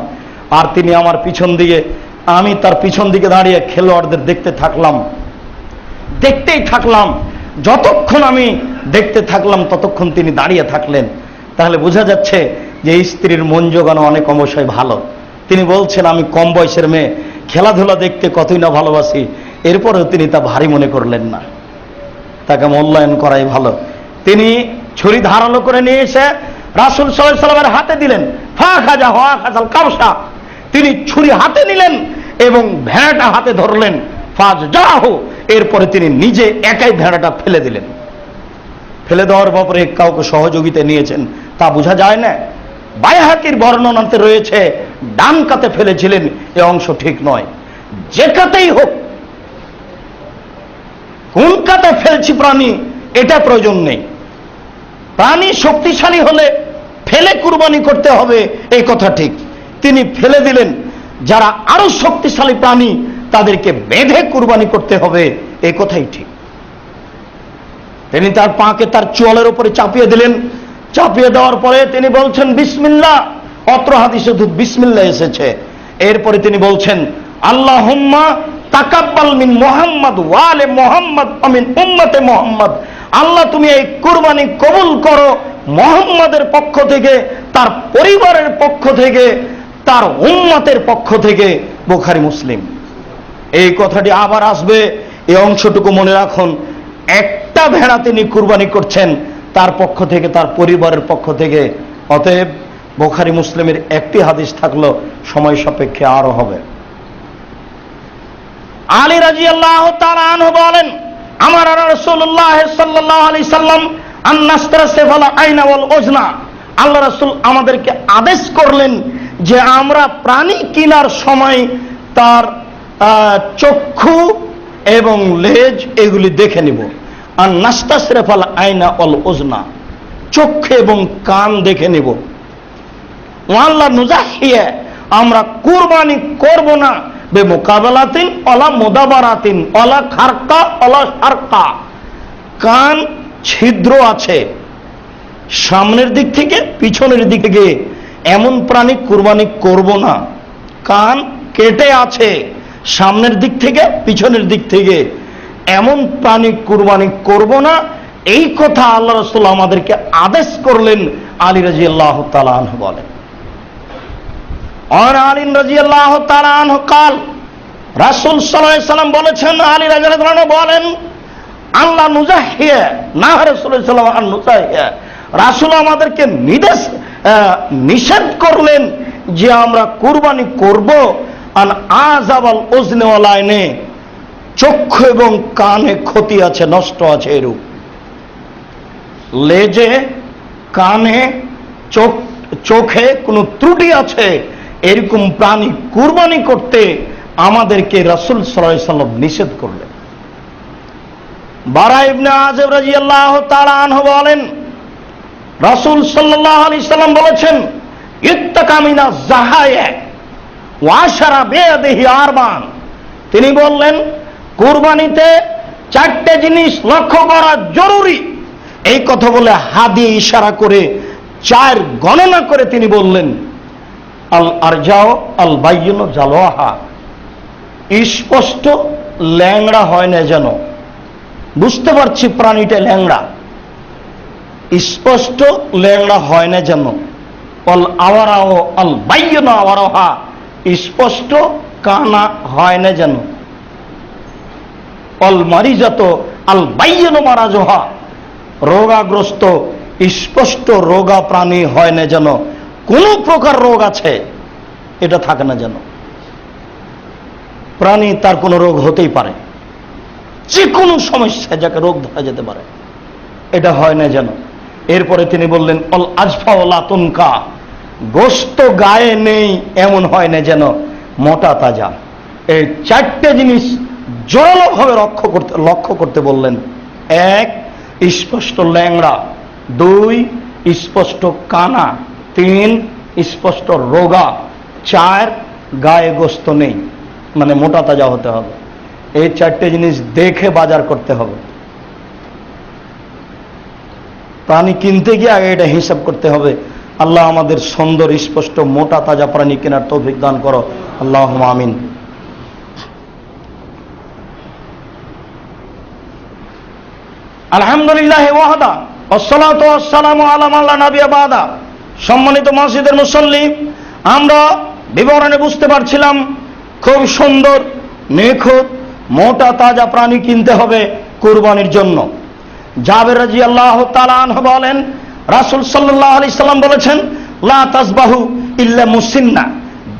আর তিনি আমার পিছন দিকে, আমি তার পিছন দিকে দাঁড়িয়ে খেলোয়াড়দের দেখতে থাকলাম, দেখতেই থাকলাম। যতক্ষণ আমি দেখতে থাকলাম ততক্ষণ তিনি দাঁড়িয়ে থাকলেন। তাহলে বোঝা যাচ্ছে যে স্ত্রীর মন জোগানো অনেক অবশ্যই ভালো। তিনি বলছেন, আমি কম বয়সের মেয়ে, খেলাধুলা দেখতে কতই না ভালোবাসি, এরপরেও তিনি তা ভারী মনে করলেন না, তাকে মূল্যায়ন করাই ভালো। তিনি ছুরি ধারালো করে নিয়ে এসে রাসূল সাল্লাল্লাহু আলাইহি ওয়াসাল্লামের হাতে দিলেন। ফা খাজা ওয়া খাজাল কাবসা, তিনি ছুরি হাতে নিলেন এবং ভেড়াটা হাতে ধরলেন। ফাজ যাহু, এরপরে তিনি নিজে একাই ভেড়াটা ফেলে দিলেন। ফেলে দেওয়ার ব্যাপারে কাউকে সহযোগিতা নিয়েছেন তা বোঝা যায় না। বাইহাকির বর্ণনাতে রয়েছে ডান কাতে ফেলেছিলেন, এ অংশ ঠিক নয়। যে কাতেই হোক, কোন কাতে ফেলছি প্রাণী এটা প্রয়োজন নেই। প্রাণী শক্তিশালী হলে ফেলে কুরবানি করতে হবে, এই কথা ঠিক। তিনি ফেলে দিলেন। যারা আরো শক্তিশালী প্রাণী তাদেরকে বেঁধে কুরবানি করতে হবে, এই কথাই ঠিক। তিনি তার পাকে তার চোয়ালের উপরে চাপিয়ে দিলেন। চাপিয়ে দেওয়ার পরে তিনি বলছেন বিসমিল্লাহ। অত্র হাদিসে বিসমিল্লাহ এসেছে। এরপরে তিনি বলছেন, আল্লাহুম্মা তাকাব্বাল মিন মুহাম্মদ ওয়া আলি মুহাম্মদ ওয়া মিন উম্মতে মুহাম্মদ। আল্লাহ তুমি এই কুরবানি কবুল করো মুহাম্মাদের পক্ষ থেকে, তার পরিবারের পক্ষ থেকে, তার উম্মতের পক্ষ থেকে। বুখারী মুসলিম। এই কথাটি আবার আসবে, এই অংশটুকু মনে রাখুন। একটা ভেড়া তিনি কুরবানি করছেন তার পক্ষ থেকে, তার পরিবারের পক্ষ থেকে। অতএব বুখারী মুসলিমের একটি হাদিস থাকলো, সময় সাপেক্ষে আরো হবে। আলী রাদিয়াল্লাহু তাআলা আনহু বলেন, আমার রাসূলুল্লাহ সাল্লাল্লাহু আলাইহি সাল্লাম আন নাস্তারসিফাল আইনা ওয়াল উজনা, আল্লাহ রাসূল আমাদেরকে আদেশ করলেন যে আমরা প্রাণী কেনার সময় তার চক্ষু এবং লেজ এগুলি দেখে নিব। আর নাস্তাসরিফাল আইনা ওয়াল উজনা, চক্ষু এবং কান দেখে নিব। ওয়াল্লা নুজাহিয়া, আমরা কুরবানি করব না বেমুকাবালাতিন ওয়ালা মুদাবারাতিন ওয়ালা খারকা ওয়ালা শারকা। কান ছিদ্র আছে সামনের দিক থেকে পিছনের দিক থেকে, এমন প্রাণী কুরবানি করব না। কান কেটে আছে সামনের দিক থেকে পিছনের দিক থেকে, এমন প্রাণী কুরবানি করব না। এই কথা আল্লাহ রাসূল আমাদেরকে আদেশ করলেন। আলী রাদিয়াল্লাহু তাআলা আনহু বলেন, আর আলী রাদিয়াল্লাহু তাআলা আনহু কাল, রাসূল সাল্লাল্লাহু আলাইহি সাল্লাম বলেছেন, আলী রাদিয়াল্লাহু তাআলা বলেন, আল্লাহ নুজাহিয়া না রাসূলুল্লাহ সাল্লাল্লাহু আলাইহি নুজাহিয়া, রাসূল আমাদেরকে নিষেধ করলেন যে আমরা কুরবানি করব আন আযাবাল উজনি ওয়াল আইনে, চক্ষু এবং কানে ক্ষতি আছে, নষ্ট আছে এরূপ। লেজে কানে চোখে কোনো ত্রুটি আছে এরকম প্রাণী কুরবানি করতে আমাদেরকে রাসূল সাল্লাল্লাহু আলাইহি সাল্লাম নিষেধ করলেন। বারা ইবনে আযিব রাদিয়াল্লাহু তাআলা আনহু বলেন, রাসূল সাল্লাল্লাহু আলাইহি সাল্লাম বলেছেন, ইত্তাকা মিনাজ যাহায়া ওয়া আশারা বিয়াদিহি আরবান। তিনি বললেন কুরবানিতে চারটে জিনিস লক্ষ্য করা জরুরি। এই কথা বলে হাত দিয়ে ইশারা করে চার গণনা করে তিনি বললেন, আল আরজাও আল বাইয়িনু জালওয়াহা, স্পষ্ট ল্যাংড়া হয় না যেন, বুঝতে পারছি প্রাণীটা ল্যাংড়া, স্পষ্ট ল্যাংড়া হয় না যেন। অল আওয়ারাও আল বাইয়িনু আওয়ারাহা, স্পষ্ট কানা হয় না যেন। অল মারিজাত আল বাইয়িনু মারাজুহা, রোগাগ্রস্ত স্পষ্ট রোগা প্রাণী হয় না যেন, কোন প্রকার রোগ আছে এটা থাকে না যেন। প্রাণী তার কোনো রোগ হতেই পারে, যে কোনো সমস্যা যাকে রোগ ধরা যেতে পারে, এটা হয় না যেন। এরপরে তিনি বললেন অল আজফা ওয়াল আতুনকা, গোস্ত গায়ে নেই এমন হয় না যেন, মোটা তাজা। এই চারটে জিনিস জোরালোভাবে লক্ষ্য করতে বললেন। এক, স্পষ্ট ল্যাংড়া। দুই, স্পষ্ট কানা। তিন, স্পষ্ট রোগা। চার, গায়ে গোস্ত নেই, মানে মোটা তাজা হতে হবে। এই চারটে জিনিস দেখে বাজার করতে হবে। প্রাণী কিনতে গিয়ে আগে এটা হিসাব করতে হবে। আল্লাহ আমাদের সুন্দর স্পষ্ট মোটা তাজা প্রাণী কেনার তৌফিক দান করো, আল্লাহুম্মা আমিন। আলহামদুলিল্লাহি ওয়াহদা ওয়াসসালাতু ওয়াসসালামু আলা মান লা নাবিয়্যা বাদা। সম্মানিত মসজিদের মুসল্লি, আমরা বিবরণে বুঝতে পারছিলাম খুব সুন্দর নিখুঁত মোটা তাজা প্রাণী কিনতে হবে কুরবানির জন্য। জাবের রাদিয়াল্লাহু তাআলা আনহু বলেন, রাসূল সাল্লাল্লাহু আলাইহি সাল্লাম বলেছেন, লা তাসবাহু ইল্লা মুসিন্না,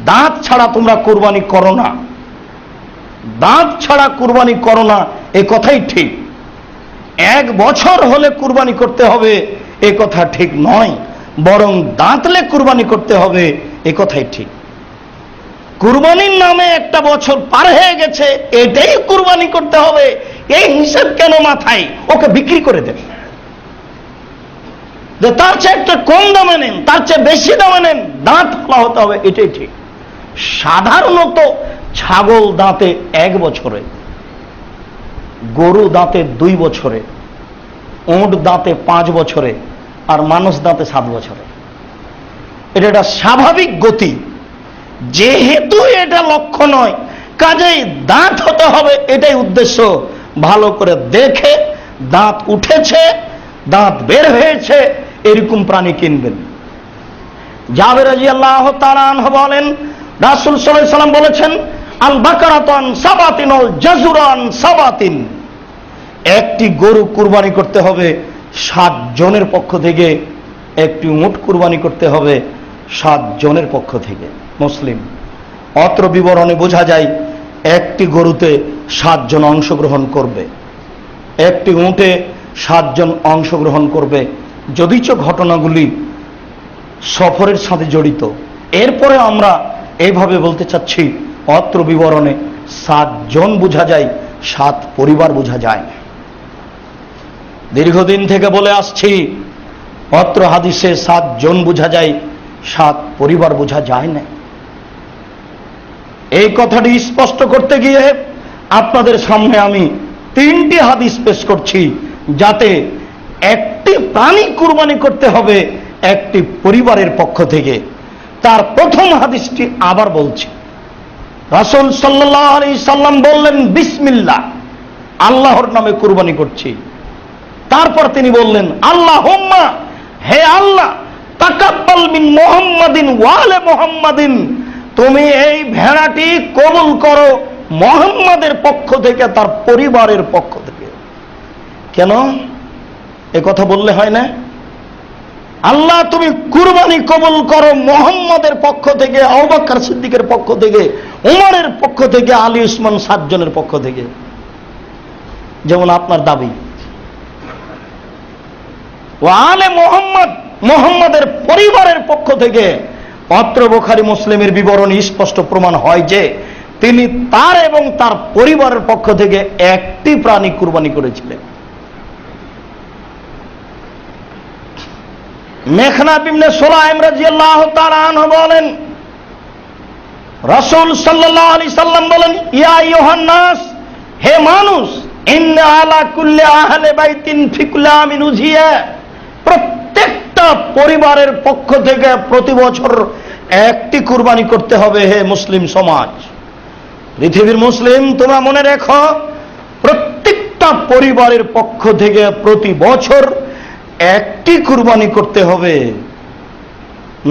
দাঁত ছাড়া তোমরা কুরবানি করো না। দাঁত ছাড়া কুরবানি করো না, এই কথাই ঠিক। 1 বছর হলে কুরবানি করতে হবে এ কথা ঠিক নয়, বরং দাঁতলে কুরবানি করতে হবে এ কথাই ঠিক। কুরবানির নামে 1টা বছর পার হয়ে গেছে, এটাই কুরবানি করতে হবে, এই হিসাব কেন মাথায়? ওকে বিক্রি করে দেন, তার চেয়ে একটা কম দামে নেন, তার চেয়ে বেশি দামে নেন, দাঁত খোলা হতে হবে, এটাই ঠিক। সাধারণত ছাগল দাঁতে 1 বছরে, গরু দাঁতে 2 বছরে, উট দাঁতে 5 বছরে, আর মানুষ দাঁতে 7 বছরে। এটা একটা স্বাভাবিক গতি। যেহেতু এটা লক্ষ্য নয়, কাজেই দাঁত হতে হবে, এটাই উদ্দেশ্য। ভালো করে দেখে দাঁত উঠেছে, দাঁত বের হয়েছে, এরকম প্রাণী কিনবেন। জাবের রাদিয়াল্লাহু তাআলা আনহু বলেন, রাসূল সাল্লাল্লাহু আলাইহি সাল্লাম বলেছেন, আল বাকারাতুন সাবাতিন ওয়াল জাজুরান সাবাতিন, একটি গরু কুরবানি করতে হবে 7 জনের পক্ষ থেকে, একটি উট কুরবানি করতে হবে 7 জনের পক্ষ থেকে। মুসলিম। অত্র বিবরণে বোঝা যায় একটি গরুতে 7 জন অংশগ্রহণ করবে, একটি উটে 7 জন অংশগ্রহণ করবে, যদিচ ঘটনাগুলি সফরের সাথে জড়িত। এরপরে আমরা এইভাবে বলতে চাচ্ছি, অত্র বিবরণে 7 জন বোঝা যায়, 7 পরিবার বোঝা যায়। দীর্ঘদিন থেকে বলে আসছি, অত্র হাদিসে 7 জন বোঝা যায়, 7 পরিবার বোঝা যায় না। এই কথাটি স্পষ্ট করতে গিয়ে আপনাদের সামনে আমি 3টি হাদিস পেশ করছি, যাতে একটি প্রাণী কুরবানি করতে হবে একটি পরিবারের পক্ষ থেকে। তার প্রথম হাদিসটি আবার বলছি। রাসূল সাল্লাল্লাহু আলাইহি সাল্লাম বললেন, বিসমিল্লাহ, আল্লাহর নামে কুরবানি করছি। তারপর তিনি বললেন, আল্লাহুম্মা, হে আল্লাহ, তাকাব্বাল মিন মুহাম্মাদিন ওয়া আলি মুহাম্মাদিন, তুমি এই ভেড়াটি কবুল করো মুহাম্মাদের পক্ষ থেকে, তার পরিবারের পক্ষ থেকে। কেন এ কথা বললে হয় না? আল্লাহ তুমি কুরবানি কবুল করো মুহাম্মাদের পক্ষ থেকে, আবু বকর সিদ্দিকের পক্ষ থেকে, উমরের পক্ষ থেকে, আলী উসমান 7 জনের পক্ষ থেকে, যেমন আপনার দাবি। ওয়া আলে মুহাম্মদ, মুহাম্মাদের পরিবারের পক্ষ থেকে। অত্র বুখারী মুসলিমের বিবরণী স্পষ্ট প্রমাণ হয় যে তিনি তার এবং তার পরিবারের পক্ষ থেকে একটি প্রাণী কুরবানি করেছিলেন। মেখনাব ইবনে সুলাইম রাদিয়াল্লাহু তাআলা আনহু বলেন, রাসূল সাল্লাল্লাহু আলাইহি সাল্লাম বলেন, ইয়া আইয়ুহান নাস, হে মানুষ, ইন্না আলা কুল্লি আহলি বাইতিন ফি কুল্লি আমিন উযিয়া, প্রত্যেকটা পরিবারের পক্ষ থেকে প্রতি বছর একটি কুরবানি করতে হবে। হে মুসলিম সমাজ, পৃথিবীর মুসলিম, তোমরা মনে রেখো, প্রত্যেকটা পরিবারের পক্ষ থেকে প্রতি বছর একটি কুরবানি করতে হবে।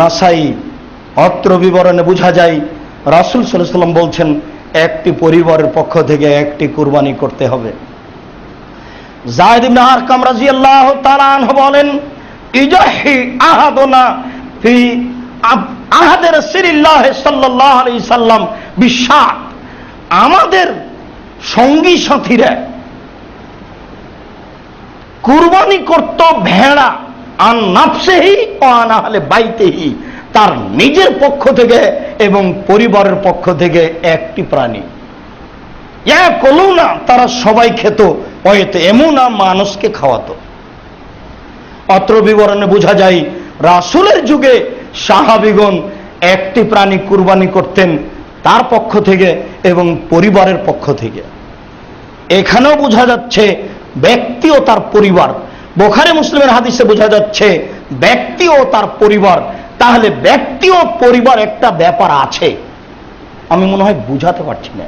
নাসাই। অত্র বিবরণে বোঝা যায় রাসূল সাল্লাল্লাহু আলাইহি সাল্লাম বলছেন, একটি পরিবারের পক্ষ থেকে একটি কুরবানি করতে হবে। যায়েদ ইবনে আরকাম রাদিয়াল্লাহু তাআলা আনহু বলেন, ইজাহি আহাদুনা ফি আহাদে রাসূলিল্লাহ সাল্লাল্লাহু আলাইহি সাল্লাম বিশাত, আমাদের সঙ্গী সাথীরা কুরবানি করত ভেড়া, আন নাফসিহি ওয়া আন আহলি বাইতিহি, তার নিজের পক্ষ থেকে এবং পরিবারের পক্ষ থেকে একটি প্রাণী। ইয়াকুলুনা, তারা সবাই খেত, ওয়াইতে এমুনা, মানুষকে খাওয়াতো। অত্র বিবরণে বোঝা যায় রাসূলের যুগে সাহাবীগণ একটি প্রাণী কুরবানি করতেন তার পক্ষ থেকে এবং পরিবারের পক্ষ থেকে। এখানেও বোঝা যাচ্ছে ব্যক্তি ও তার পরিবার। বুখারী মুসলিমের হাদিসে বোঝা যাচ্ছে ব্যক্তি ও তার পরিবার। তাহলে ব্যক্তি ও পরিবার একটা ব্যাপার আছে, আমি মনে হয় বুঝাতে পারছি না।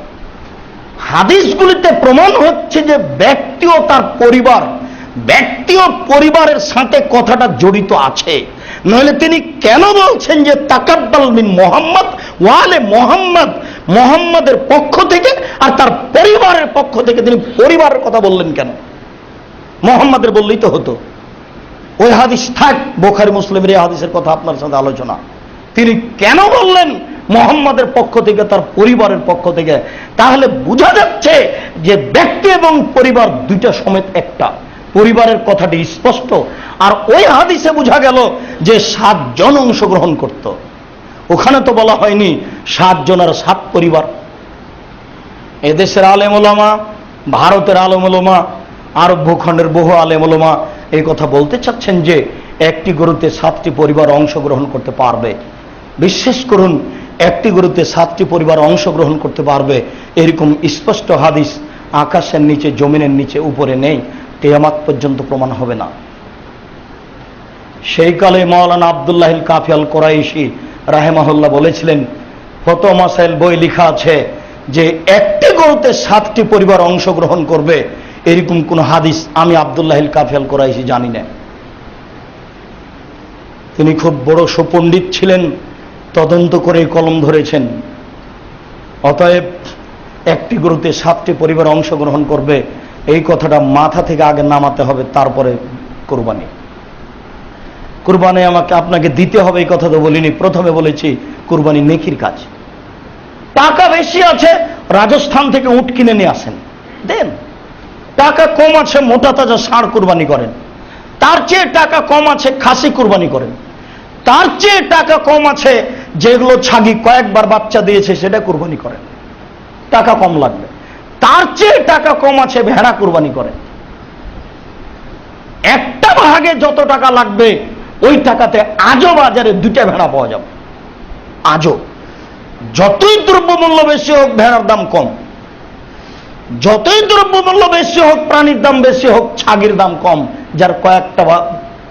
হাদিসগুলিতে প্রমাণ হচ্ছে যে ব্যক্তি ও তার পরিবার, ব্যক্তি ও পরিবারের সাথে কথাটা জড়িত আছে। নইলে তিনি কেন বলছেন যে তাকাব্বাল মিন মুহাম্মদ ওয়ালে মুহাম্মদ, মুহাম্মাদের পক্ষ থেকে আর তার পরিবারের পক্ষ থেকে তিনি পরিবারের কথা বললেন কেন? মুহাম্মাদের বললেই তো হতো। ওই হাদিস থাক, বুখারী মুসলিমের এই হাদিসের কথা আপনার সাথে আলোচনা। তিনি কেন বললেন মুহাম্মাদের পক্ষ থেকে, তার পরিবারের পক্ষ থেকে? তাহলে বোঝা যাচ্ছে যে ব্যক্তি এবং পরিবার দুইটা সমেত একটা। পরিবারের কথাটি স্পষ্ট। আর ওই হাদিসে বোঝা গেল যে 7 জন অংশগ্রহণ করত। ওখানে তো বলা হয়নি 7 জনের 7 পরিবার। এদেশের আলেম ওলামা, ভারতের আলেম ওলামা, আরব ভূখণ্ডের বহু আলেম ওলামা এই কথা বলতে চাচ্ছেন যে একটি গরুতে 7টি পরিবার অংশগ্রহণ করতে পারবে। বিশ্বাস করুন, একটি গরুতে 7টি পরিবার অংশগ্রহণ করতে পারবে এরকম স্পষ্ট হাদিস আকাশের নিচে, জমিনের নিচে, উপরে নেই। কিয়ামত পর্যন্ত প্রমাণ হবে না। সেই কালে মাওলানা আব্দুল্লাহিল কাফি আল কুরাইশি রাহিমাহুল্লাহ বলেছিলেন, ফতোয়া মাসাইল বই লেখা আছে যে একটি গরুতে 7টি পরিবার অংশগ্রহণ করবে এরকম কোন হাদিস আমি আব্দুল্লাহিল কাফি আল কুরাইশি জানি না। তিনি খুব বড় সুপণ্ডিত ছিলেন, তদন্ত করে কলম ধরেছেন। অতএব একটি গরুতে 7টি পরিবার অংশগ্রহণ করবে এই কথাটা মাথা থেকে আগে নামাতে হবে, তারপরে কুরবানি। কুরবানি আমাকে আপনাকে দিতে হবে এই কথা তো বলিনি। প্রথমে বলেছি কুরবানি নেকির কাজ। টাকা বেশি আছে, রাজস্থান থেকে উট কিনে নিয়ে আসেন, দেন। টাকা কম আছে, মোটা তাজা ষাঁড় কুরবানি করেন। তার চেয়ে টাকা কম আছে, খাসি কুরবানি করেন। তার চেয়ে টাকা কম আছে, যেগুলো ছাগি কয়েকবার বাচ্চা দিয়েছে সেটা কুরবানি করেন, টাকা কম লাগবে। তার চেয়ে টাকা কম আছে, ভেড়া কুরবানি করেন। একটা ভাগে যত টাকা লাগবে ওই টাকাতে আজও বাজারে 2টা ভেড়া পাওয়া যাবে। আজও যতই দ্রব্যমূল্য বেশি হোক ভেড়ার দাম কম, যতই দ্রব্যমূল্য বেশি হোক প্রাণীর দাম বেশি হোক ছাগির দাম কম, যার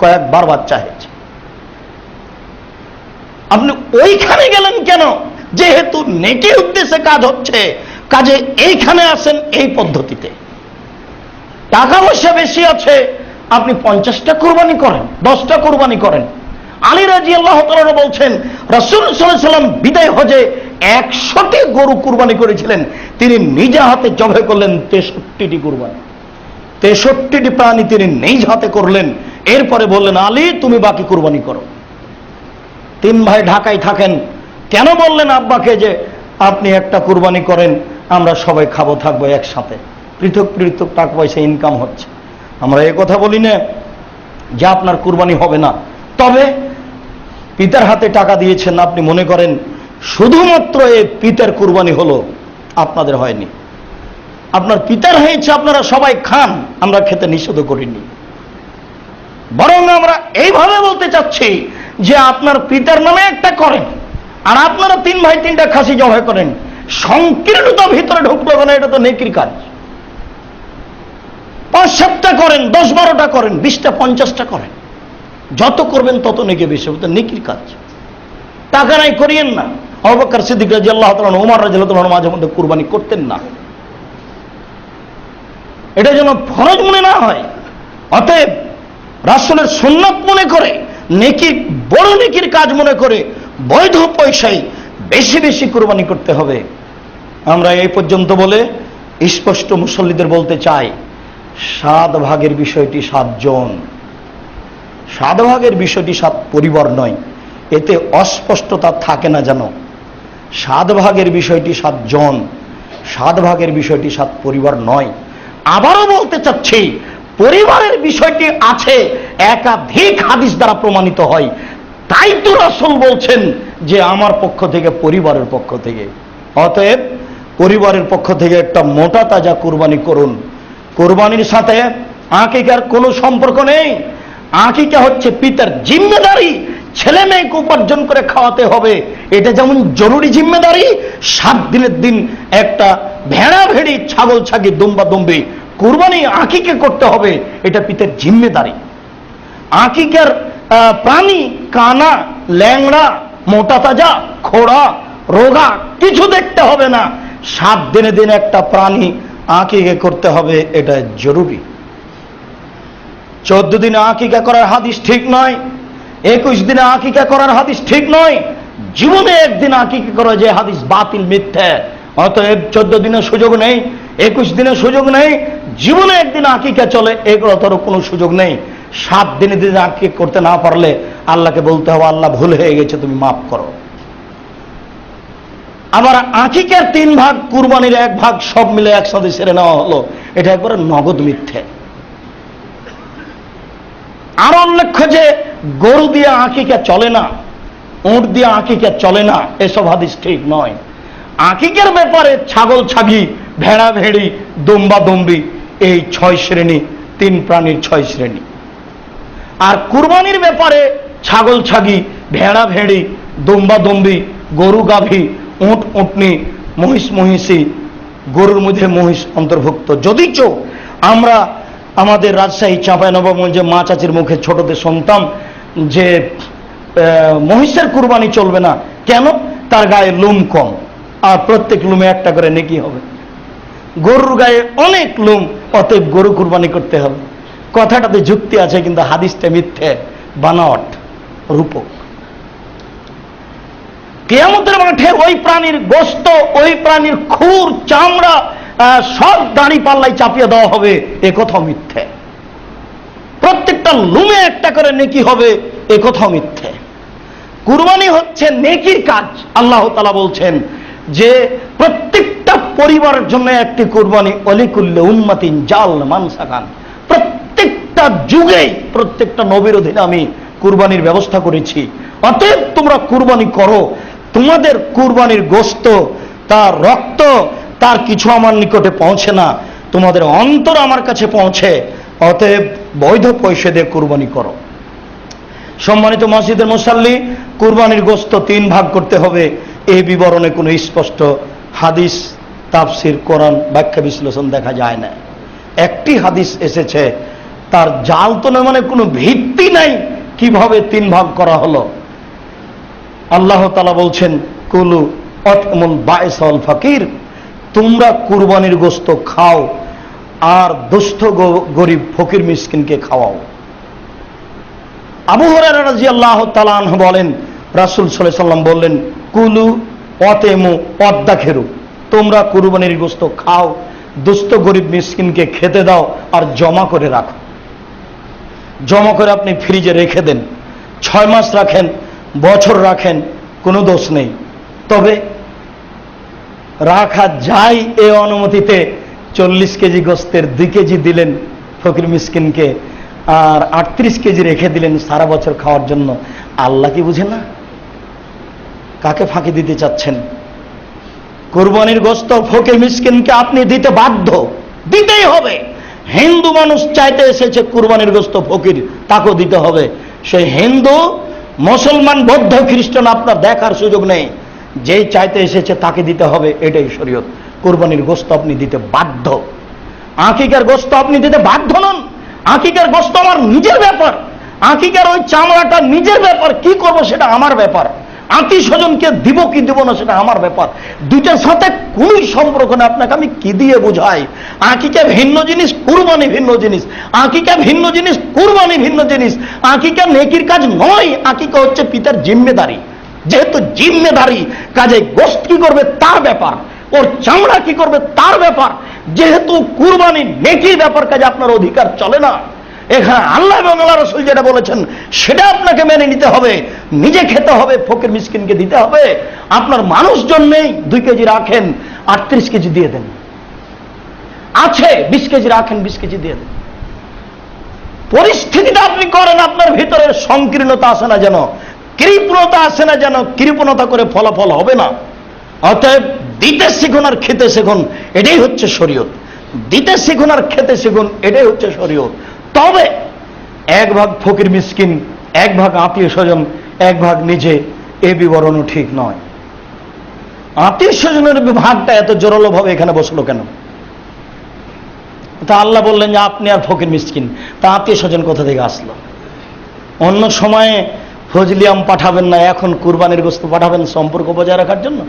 কয়েকবার বাচ্চা হয়েছে। আপনি ওইখানে গেলেন কেন? যেহেতু নেকি উদ্দেশ্যে কাজ হচ্ছে, কাজে এইখানে আসেন এই পদ্ধতিতে। টাকা পয়সা বেশি আছে, আপনি 50টা কুরবানি করেন, 10টা কুরবানি করেন। আলী রাদিয়াল্লাহু তাআলা বলছেন রাসূল সাল্লাল্লাহু আলাইহি ওয়াসাল্লাম বিদায় হজে 100টি গরু কুরবানি করেছিলেন, তিনি নিজে হাতে জবাই করলেন 63টি কুরবানি। 63টি প্রাণী তিনি নিজ হাতে করলেন। এরপরে বললেন, আলী তুমি বাকি কুরবানি করো। 3 ভাই ঢাকায় থাকেন, কেন বললেন আব্বাকে যে আপনি একটা কুরবানি করেন, আমরা সবাই খাবো, থাকবো একসাথে, পৃথক পৃথক টাকা পয়সা ইনকাম হচ্ছে। আমরা এই কথা বলি না যে আপনার কুরবানি হবে না। তবে পিতার হাতে টাকা দিয়েছেন, আপনি মনে করেন শুধুমাত্র এই পিতার কুরবানি হলো, আপনাদের হয়নি। আপনার পিতার হয়েছে, আপনারা সবাই খান, আমরা খেতে নিষেধ করিনি। বরং আমরা এইভাবে বলতে চাচ্ছি যে আপনার পিতার নামে একটা করেন, আর আপনারা 3 ভাই 3টা খাসি জবাই করেন। সংকীর্ণতা ভিতরে ঢুকলো না, এটা তো নেকির কাজ। 5-7টা করেন, 10-12টা করেন, 20টা 50টা করেন, যত করবেন তত নেকি বেশি হবে, নেকির কাজ। টাকা নাই করিয়েন না। আবু বকর সিদ্দিক রাদিয়াল্লাহু তাআলা, ওমর রাদিয়াল্লাহু তাআলা মাঝে মধ্যে কুরবানি করতেন না, এটা যেন ফরজ মনে না হয়। অতএব রাসূলের সুন্নাত মনে করে, নেকি বড় নেকির কাজ মনে করে বৈধ পয়সায় বেশি বেশি কুরবানি করতে হবে। আমরা এই পর্যন্ত বলে স্পষ্ট মুসল্লিদের বলতে চাই, 7 ভাগের বিষয়টি 7 জন, 7 ভাগের বিষয়টি 7 পরিবার নয়, এতে অস্পষ্টতা থাকে না যেন। 7 ভাগের বিষয়টি 7 জন, 7 ভাগের বিষয়টি 7 পরিবার নয়। আবারও বলতে চাচ্ছি, পরিবারের বিষয়টি আছে, একাধিক হাদিস দ্বারা প্রমাণিত হয়। তাই তো রাসূল বলছেন যে আমার পক্ষ থেকে, পরিবারের পক্ষ থেকে। অতএব পরিবারের পক্ষ থেকে একটা মোটা তাজা কুরবানি করুন। কুরবানির সাথে আকিকার কোনো সম্পর্ক নেই। আকিকা হচ্ছে পিতার জিম্মেদারি, ছেলে মেয়েকে উপার্জন করে খাওয়াতে হবে, এটা যেমন জরুরি জিম্মেদারি। 7 দিনের দিন একটা ভেড়া ভেড়ি, ছাগল ছাগি, দুম্বা দুম্বি কুরবানি আকিকা করতে হবে, এটা পিতার জিম্মেদারি। আকিকার প্রাণী কানা, ল্যাংড়া, মোটা তাজা, খোড়া, রোগা কিছু দেখতে হবে না। 7 দিনে দিন একটা প্রাণী আকিকা করতে হবে, এটা জরুরি। 14 দিনে আকিকা করার হাদিস ঠিক নয়, 21 দিনে আকিকা করার হাদিস ঠিক নয়। জীবনে একদিন আকিকা করা যে হাদিস বাতিল, মিথ্যা। অতএব 14 দিনের সুযোগ নেই, 21 দিনের সুযোগ নেই, জীবনে একদিন আকিকা চলে, এগুলো তোর কোনো সুযোগ নেই। 7 দিনে দিনে আকিকা করতে না পারলে আল্লাহকে বলতে হবে, আল্লাহ ভুল হয়ে গেছে, তুমি মাফ করো। আবার আকিকার 3 ভাগ, কুরবানির 1 ভাগ সব মিলে একসাথে সেরে নেওয়া হলো, এটা একবারে নগদ মিথ্যে। আর উল্লেখ্য যে গরু দিয়ে আকিকা চলে না, উট দিয়ে আকিকা চলে না, এসব হাদিস ঠিক নয়। আকিকার ব্যাপারে ছাগল ছাগি, ভেড়া ভেড়ি, দুম্বা দুম্বি, এই 6 শ্রেণী, 3 প্রাণীর 6 শ্রেণী। আর কুরবানির ব্যাপারে ছাগল ছাগি, ভেড়া ভেড়ি, দুম্বা দুম্বি, গরু গাভী, উট উটনি, মহিষ মহিষী, গরুর মধ্যে মহিষ অন্তর্ভুক্ত। যদিচ আমরা আমাদের রাজশাহী চাঁপাইনবাবগঞ্জে মা চাচির মুখে ছোটতে শুনতাম যে মহিষের কুরবানি চলবে না, কেন? তার গায়ে লোম কম, আর প্রত্যেক লুমে একটা করে নেকি হবে। গরুর গায়ে অনেক লোম, অতএব গরু কুরবানি করতে হবে। কথাটাতে যুক্তি আছে, কিন্তু হাদিসটা মিথ্যে, বানাওয়াট, রূপক। কিয়ামতের মাঠে ওই প্রাণীর গোশত, ওই প্রাণীর খুর, চামড়া সব দাড়ি পাল্লায় চাপিয়ে দেওয়া হবে, এ কথাও মিথ্যে। প্রত্যেকটা লুমে একটা করে নেকি হবে, এ কথাও মিথ্যে। কুরবানি হচ্ছে নেকির কাজ। আল্লাহ তাআলা বলছেন যে প্রত্যেকটা পরিবারের জন্য একটি কুরবানি, অলিকুল্লি উম্মাতিন জাল মানসাকান। প্রত্যেকটা যুগেই, প্রত্যেকটা নবীর অধীনে আমি কুরবানির ব্যবস্থা করেছি। অতএব তোমরা কুরবানি করো। তোমাদের কুরবানির গোশত, তার রক্ত, তার কিছু আমার নিকটে পৌঁছে না, তোমাদের অন্তর আমার কাছে পৌঁছে। অতএব বৈধ পয়সা দিয়ে কুরবানি করো। সম্মানিত মসজিদের মুসাল্লি, কুরবানির গোশত 3 ভাগ করতে হবে, এই বিবরণে কোনো স্পষ্ট হাদিস, তাফসির, কোরআন ব্যাখ্যা বিশ্লেষণ দেখা যায় না। একটি হাদিস এসেছে, তার জাল তো নয়, মানে কোনো ভিত্তি নাই কিভাবে 3 ভাগ করা হলো। আল্লাহ তাআলা বলছেন, কুলু আতমুল বাইস ওয়াল ফাকির, তোমরা কুরবানির গোশত খাও আর দুস্থ গরিব ফকির মিসকিনকে খাওয়াও। আবু হুরায়রা রাদিয়াল্লাহু তাআলা আনহু বলেন, রাসূল সাল্লাল্লাহু আলাইহি ওয়াসাল্লাম বললেন, কুলু আতমু ওয়াদ্দাখিরু, তোমরা কুরবানির গোশত খাও, দুস্থ গরিব মিসকিনকে খেতে দাও, আর জমা করে রাখো। জমা করে আপনি ফ্রিজে রেখে দেন, 6 মাস রাখেন, বছর রাখেন, কোনো দোষ নেই। তবে রাখা যায় এ অনুমতিতে 40 কেজি গোস্তের 2 কেজি দিলেন ফকির মিসকিনকে, আর 38 কেজি রেখে দিলেন সারা বছর খাওয়ার জন্য। আল্লাহ কি বুঝে না? কাকে ফাঁকি দিতে চাচ্ছেন? কুরবানির গোশত ফকির মিসকিনকে আপনি দিতে বাধ্য, দিতেই হবে। হিন্দু মানুষ চাইতে এসেছে কুরবানির গোশত ফকির, তাকেও দিতে হবে। সেই হিন্দু, মুসলমান, বৌদ্ধ, খ্রিস্টান আপনার দেখার সুযোগ নেই, যেই চাইতে এসেছে তাকে দিতে হবে, এটাই শরীয়ত। কুরবানির গোশত আপনি দিতে বাধ্য। আকিকার গোশত আপনি দিতে বাধ্য নন। আকিকার গোশত আমার নিজের ব্যাপার, আকিকার ওই চামড়াটা নিজের ব্যাপার, কি করব সেটা আমার ব্যাপার। আত্মীয় স্বজনকে দিব কি দিব না সেটা আমার ব্যাপার। দুইটার সাথে কোনই সম্পর্ক না। আপনাকে আমি কি দিয়ে বোঝাই? আকিকা ভিন্ন জিনিস, কুরবানি ভিন্ন জিনিস। আকিকা ভিন্ন জিনিস, কুরবানি ভিন্ন জিনিস। আকিকা নেকির কাজ নয়, আকিকা হচ্ছে পিতার জিম্মেদারি। যেহেতু জিম্মেদারি, কাজে গোশত কি করবে তার ব্যাপার, ওর চামড়া কি করবে তার ব্যাপার। যেহেতু কুরবানি নেকির ব্যাপার কাজে আপনার অধিকার চলে না, এখানে আল্লাহ এবং আল্লাহ রাসূল যেটা বলেছেন সেটা আপনাকে মেনে নিতে হবে, নিজে খেতে হবে, ফকির মিসকিনকে দিতে হবে। আপনার মানুষজন নেই, 2 কেজি রাখেন, 38 কেজি দিয়ে দেন। আছে 20 কেজি রাখেন, 20 কেজি দিয়ে দেন। পরিস্থিতিটা আপনি করেন, আপনার ভিতরে সংকীর্ণতা আসে না যেন, কৃপণতা আসে না যেন, কৃপণতা করে ফলাফল হবে না। অতএব দিতে শিখুন আর খেতে শিখুন, এটাই হচ্ছে শরীয়ত। দিতে শিখুন আর খেতে শিখুন, এটাই হচ্ছে শরীয়ত। তবে 1 ভাগ ফকির মিসকিন, 1 ভাগ আত্মীয় স্বজন, 1 ভাগ নিজে, এ বিবরণও ঠিক নয়। আত্মীয় স্বজনের ভাগটা এত জোরালো ভাবে এখানে বসলো কেন? তা আল্লাহ বললেন যে আপনি আর ফকির মিসকিন, তা আত্মীয় স্বজন কোথা থেকে আসলো? অন্য সময়ে ফজলিয়াম পাঠাবেন না, এখন কুরবানির গোশত পাঠাবেন সম্পর্ক বজায় রাখার জন্য?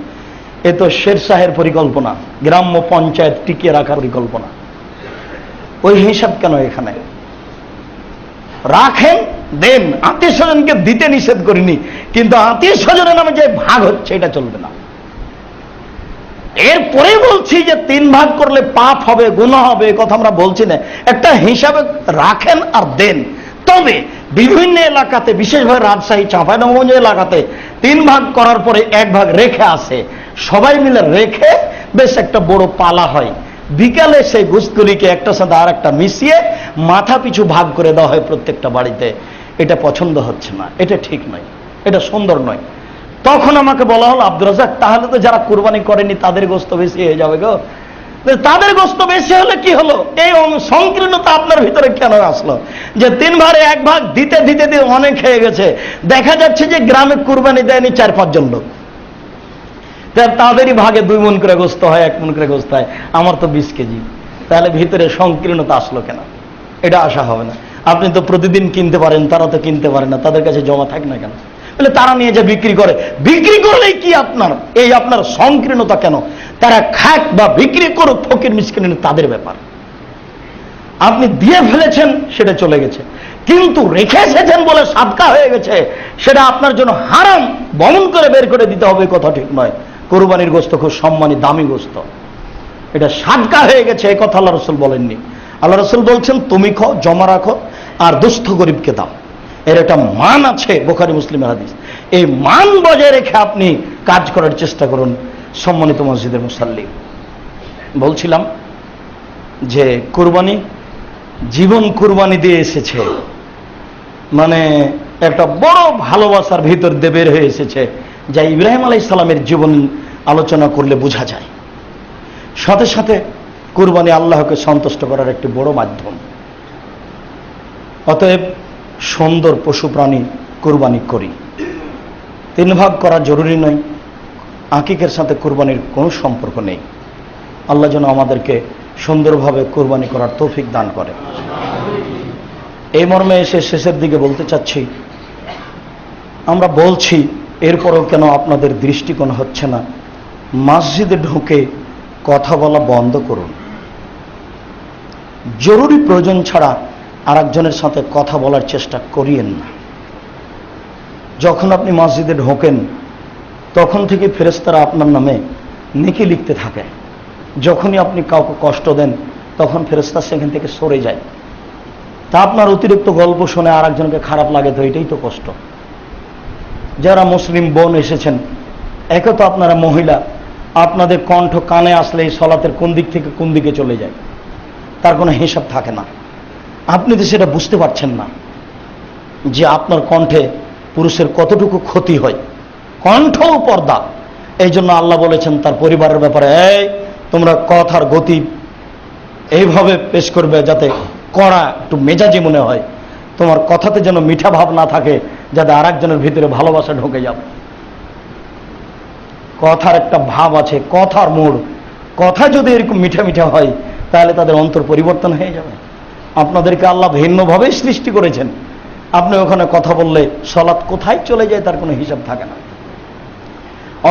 এ তো শেরশাহের পরিকল্পনা, গ্রাম্য পঞ্চায়েত টিকিয়ে রাখার পরিকল্পনা। ওই হিসাব কেন এখানে? রাখেন, দেন, আত্মীয় স্বজনকে দিতে নিষেধ করিনি, কিন্তু আত্মীয় স্বজনের নামে যে ভাগ হচ্ছে এটা চলবে না। এরপরে বলছি যে 3 ভাগ করলে পাপ হবে, গুনাহ হবে, কথা আমরা বলছি না। একটা হিসাবে রাখেন আর দেন। তবে বিভিন্ন এলাকাতে, বিশেষভাবে রাজশাহী, চাঁপাইনবাবগঞ্জ এলাকাতে 3 ভাগ করার পরে 1 ভাগ রেখে আসে, সবাই মিলে রেখে বেশ একটা বড় পালা হয়। বিকালে সেই গোশতগুলিকে একটার সাথে আর একটা মিশিয়ে মাথা পিছু ভাগ করে দেওয়া হয় প্রত্যেকটা বাড়িতে। এটা পছন্দ হচ্ছে না, এটা ঠিক নয়, এটা সুন্দর নয়। তখন আমাকে বলা হলো, আব্দুর রাজ্জাক, তাহলে তো যারা কুরবানি করেনি তাদের গোশত বেশি হয়ে যাবে গো। তাদের গোশত বেশি হলে কি হলো? এই সংকীর্ণতা আপনার ভিতরে কেন আসলো যে 3 ভাগে 1 ভাগ দিতে দিতে দিতে অনেক হয়ে গেছে? দেখা যাচ্ছে যে গ্রামে কুরবানি দেয়নি 4-5 জন লোক, তাদেরই ভাগে 2 মণ করে গোশত হয়, 1 মণ করে গোশত হয়, আমার তো 20 কেজি। তাহলে ভিতরে সংকীর্ণতা আসলো কেন? এটা আসা হবে না। আপনি তো প্রতিদিন কিনতে পারেন, তারা তো কিনতে পারে না, তাদের কাছে জমা থাকে না কেন? বলে তারা নিয়ে যে বিক্রি করে, বিক্রি করলেই কি আপনার এই আপনার সংকীর্ণতা কেন? তারা খাক বা বিক্রি করুক, ফকির মিসকিন তাদের ব্যাপার। আপনি দিয়ে ফেলেছেন, সেটা চলে গেছে, কিন্তু রেখে এসেছেন বলে সাদকা হয়ে গেছে, সেটা আপনার জন্য হারাম, বমন করে বের করে দিতে হবে, কথা ঠিক নয়। কুরবানির গোশত খুব সম্মানী, দামি গোশত, এটা সাদকা হয়ে গেছে, এই কথা আল্লাহ রাসূল বলেননি। আল্লাহ রাসূল বলছেন তুমি খাও, জমা রাখো, আর দুস্থ গরিবকে দাও। এর একটা মান আছে, বুখারী মুসলিমের হাদিস। এই মান বজায় রেখে আপনি কাজ করার চেষ্টা করুন। সম্মানিত মসজিদের মুসাল্লি, বলছিলাম যে কুরবানি, জীবন কুরবানি দিয়ে এসেছে, মানে একটা বড় ভালোবাসার ভিতর দিয়ে বের হয়ে এসেছে, যা ইব্রাহিম আলাইহিস সালামের জীবন আলোচনা করলে বোঝা যায়। সাথে সাথে কুরবানি আল্লাহকে সন্তুষ্ট করার একটি বড় মাধ্যম। অতএব সুন্দর পশু প্রাণী কুরবানি করি। 3 ভাগ করা জরুরি নয়, আকিকের সাথে কুরবানির কোনো সম্পর্ক নেই। আল্লাহ যেন আমাদেরকে সুন্দরভাবে কুরবানি করার তৌফিক দান করে। এই মর্মে এসে শেষের দিকে বলতে চাচ্ছি, আমরা বলছি এরপরও কেন আপনাদের দৃষ্টিকোণ হচ্ছে না? মসজিদে ঢুকে কথা বলা বন্ধ করুন। জরুরি প্রয়োজন ছাড়া আরেকজনের সাথে কথা বলার চেষ্টা করিয়েন না। যখন আপনি মসজিদে ঢোকেন তখন থেকে ফেরেশতারা আপনার নামে নেকি লিখতে থাকে। যখনই আপনি কাউকে কষ্ট দেন তখন ফেরেশতা সেখান থেকে সরে যায়। তা আপনার অতিরিক্ত গল্প শুনে আরেকজনকে খারাপ লাগে, তো এটাই তো কষ্ট। যারা মুসলিম বোন এসেছেন, একে তো আপনারা মহিলা, আপনাদের কণ্ঠ কানে আসলে এই সলাতের কোন দিক থেকে কোন দিকে চলে যায় তার কোনো হিসাব থাকে না। আপনি তো সেটা বুঝতে পারছেন না যে আপনার কণ্ঠে পুরুষের কতটুকু ক্ষতি হয়। কণ্ঠও পর্দা। এই জন্য আল্লাহ বলেছেন তার পরিবারের ব্যাপারে, এই তোমরা কথার গতি এইভাবে পেশ করবে যাতে কড়া, একটু মেজাজি মনে হয়, তোমার কথাতে যেন মিঠা ভাব না থাকে, যাতে আরেকজনের ভিতরে ভালোবাসা ঢুকে যাবে। কথার একটা ভাব আছে, কথার মোড়, কথা যদি এরকম মিঠা মিঠা হয় তাহলে তাদের অন্তর পরিবর্তন হয়ে যাবে। আপনাদেরকে আল্লাহ ভিন্নভাবেই সৃষ্টি করেছেন, আপনি ওখানে কথা বললে সলাৎ কোথায় চলে যায় তার কোনো হিসাব থাকে না।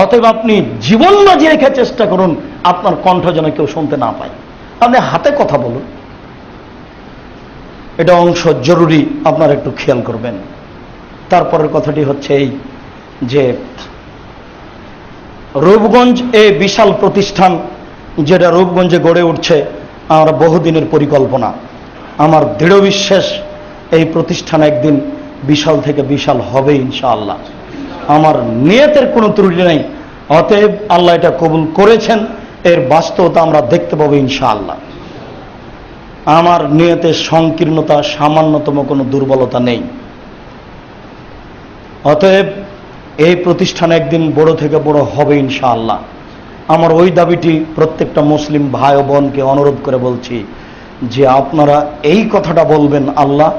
অতএব আপনি জীবন বাজি রেখে চেষ্টা করুন আপনার কণ্ঠ যেন কেউ শুনতে না পায়। আপনি হাতে কথা বলুন, এটা অংশ জরুরি, আপনারা একটু খেয়াল করবেন। তারপরের কথাটি হচ্ছে এই যে রূপগঞ্জ এই বিশাল প্রতিষ্ঠান যেটা রূপগঞ্জে গড়ে উঠছে আমার বহুদিনের পরিকল্পনা। আমার দৃঢ় বিশ্বাস এই প্রতিষ্ঠান একদিন বিশাল থেকে বিশাল হবে ইনশাআল্লাহ। আমার নিয়তের কোনো ত্রুটি নেই, অতএব আল্লাহ এটা কবুল করেছেন, এর বাস্তবতা আমরা দেখতে পাবো ইনশাআল্লাহ। আমার নিয়তের সংকীর্ণতা, সামান্যতম কোনো দুর্বলতা নেই। অতএব এই প্রতিষ্ঠান একদিন বড় থেকে বড় হবে ইনশাআল্লাহ। আমার ওই দাবিটি প্রত্যেকটা মুসলিম ভাই ও বোনকে অনুরোধ করে বলছি যে আপনারা এই কথাটা বলবেন, আল্লাহ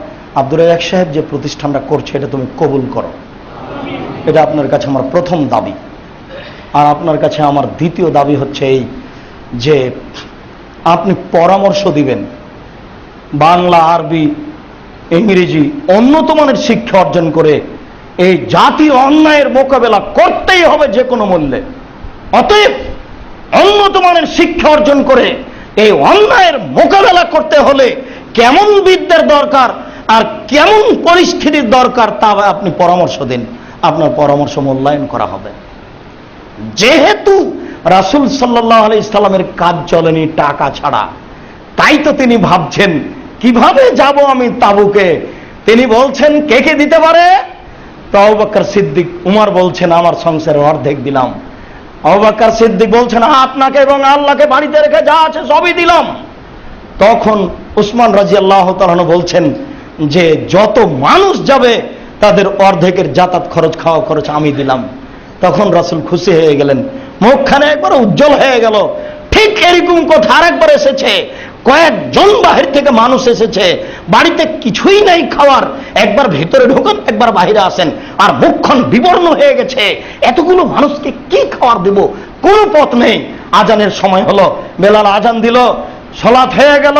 আব্দুর রাজ্জাক সাহেব যে প্রতিষ্ঠানটা করছে এটা তুমি কবুল করো। এটা আপনার কাছে আমার প্রথম দাবি। আর আপনার কাছে আমার দ্বিতীয় দাবি হচ্ছে এই যে আপনি পরামর্শ দিবেন বাংলা, আরবি, ইংরেজি উন্নত মানের শিক্ষা অর্জন করে এই জাতীয় অন্যায়ের মোকাবেলা করতেই হবে যে কোনো মূল্যে। অতএব উন্নত মানের শিক্ষা অর্জন করে এই অন্যায়ের মোকাবেলা করতে হলে কেমন বিদ্যার দরকার আর কেমন পরিস্থিতির দরকার তা আপনি পরামর্শ দিন, আপনার পরামর্শ মূল্যায়ন করা হবে। যেহেতু রাসূল সাল্লাল্লাহু আলাইহি সাল্লামের কাজ চলেনি টাকা ছাড়া, তাই তো তিনি ভাবছেন কিভাবে যাব আমি তাবুকে। তিনি বলছেন কে কে দিতে পারে? তো আবু বকর সিদ্দিক, উমর বলছেন আমার সংসারের অর্ধেক দিলাম। আবু বকর সিদ্দিক বলছেন আপনাকে এবং আল্লাহকে বাড়িতে রেখে যা আছে সবই দিলাম। তখন উসমান রাদিয়াল্লাহু তাআলা আনহু বলছেন যে যত মানুষ যাবে তাদের অর্ধেকের যাতায়াত খরচ, খাওয়া খরচ আমি দিলাম। তখন রাসূল খুশি হয়ে গেলেন, মুখখানে একবার উজ্জ্বল হয়ে গেল। ঠিক এরকম কথা আরেকবার এসেছে, কয়েকজন বাহির থেকে মানুষ এসেছে, বাড়িতে কিছুই নাই খাওয়ার, একবার ভেতরে ঢোকেন একবার বাইরে আসেন, আর মুখখান বিবর্ণ হয়ে গেছে। এতগুলো মানুষকে কি খাওয়ার দেব, কোন পথ নেই। আজানের সময় হলো, বেলাল আজান দিল, সালাত হয়ে গেল।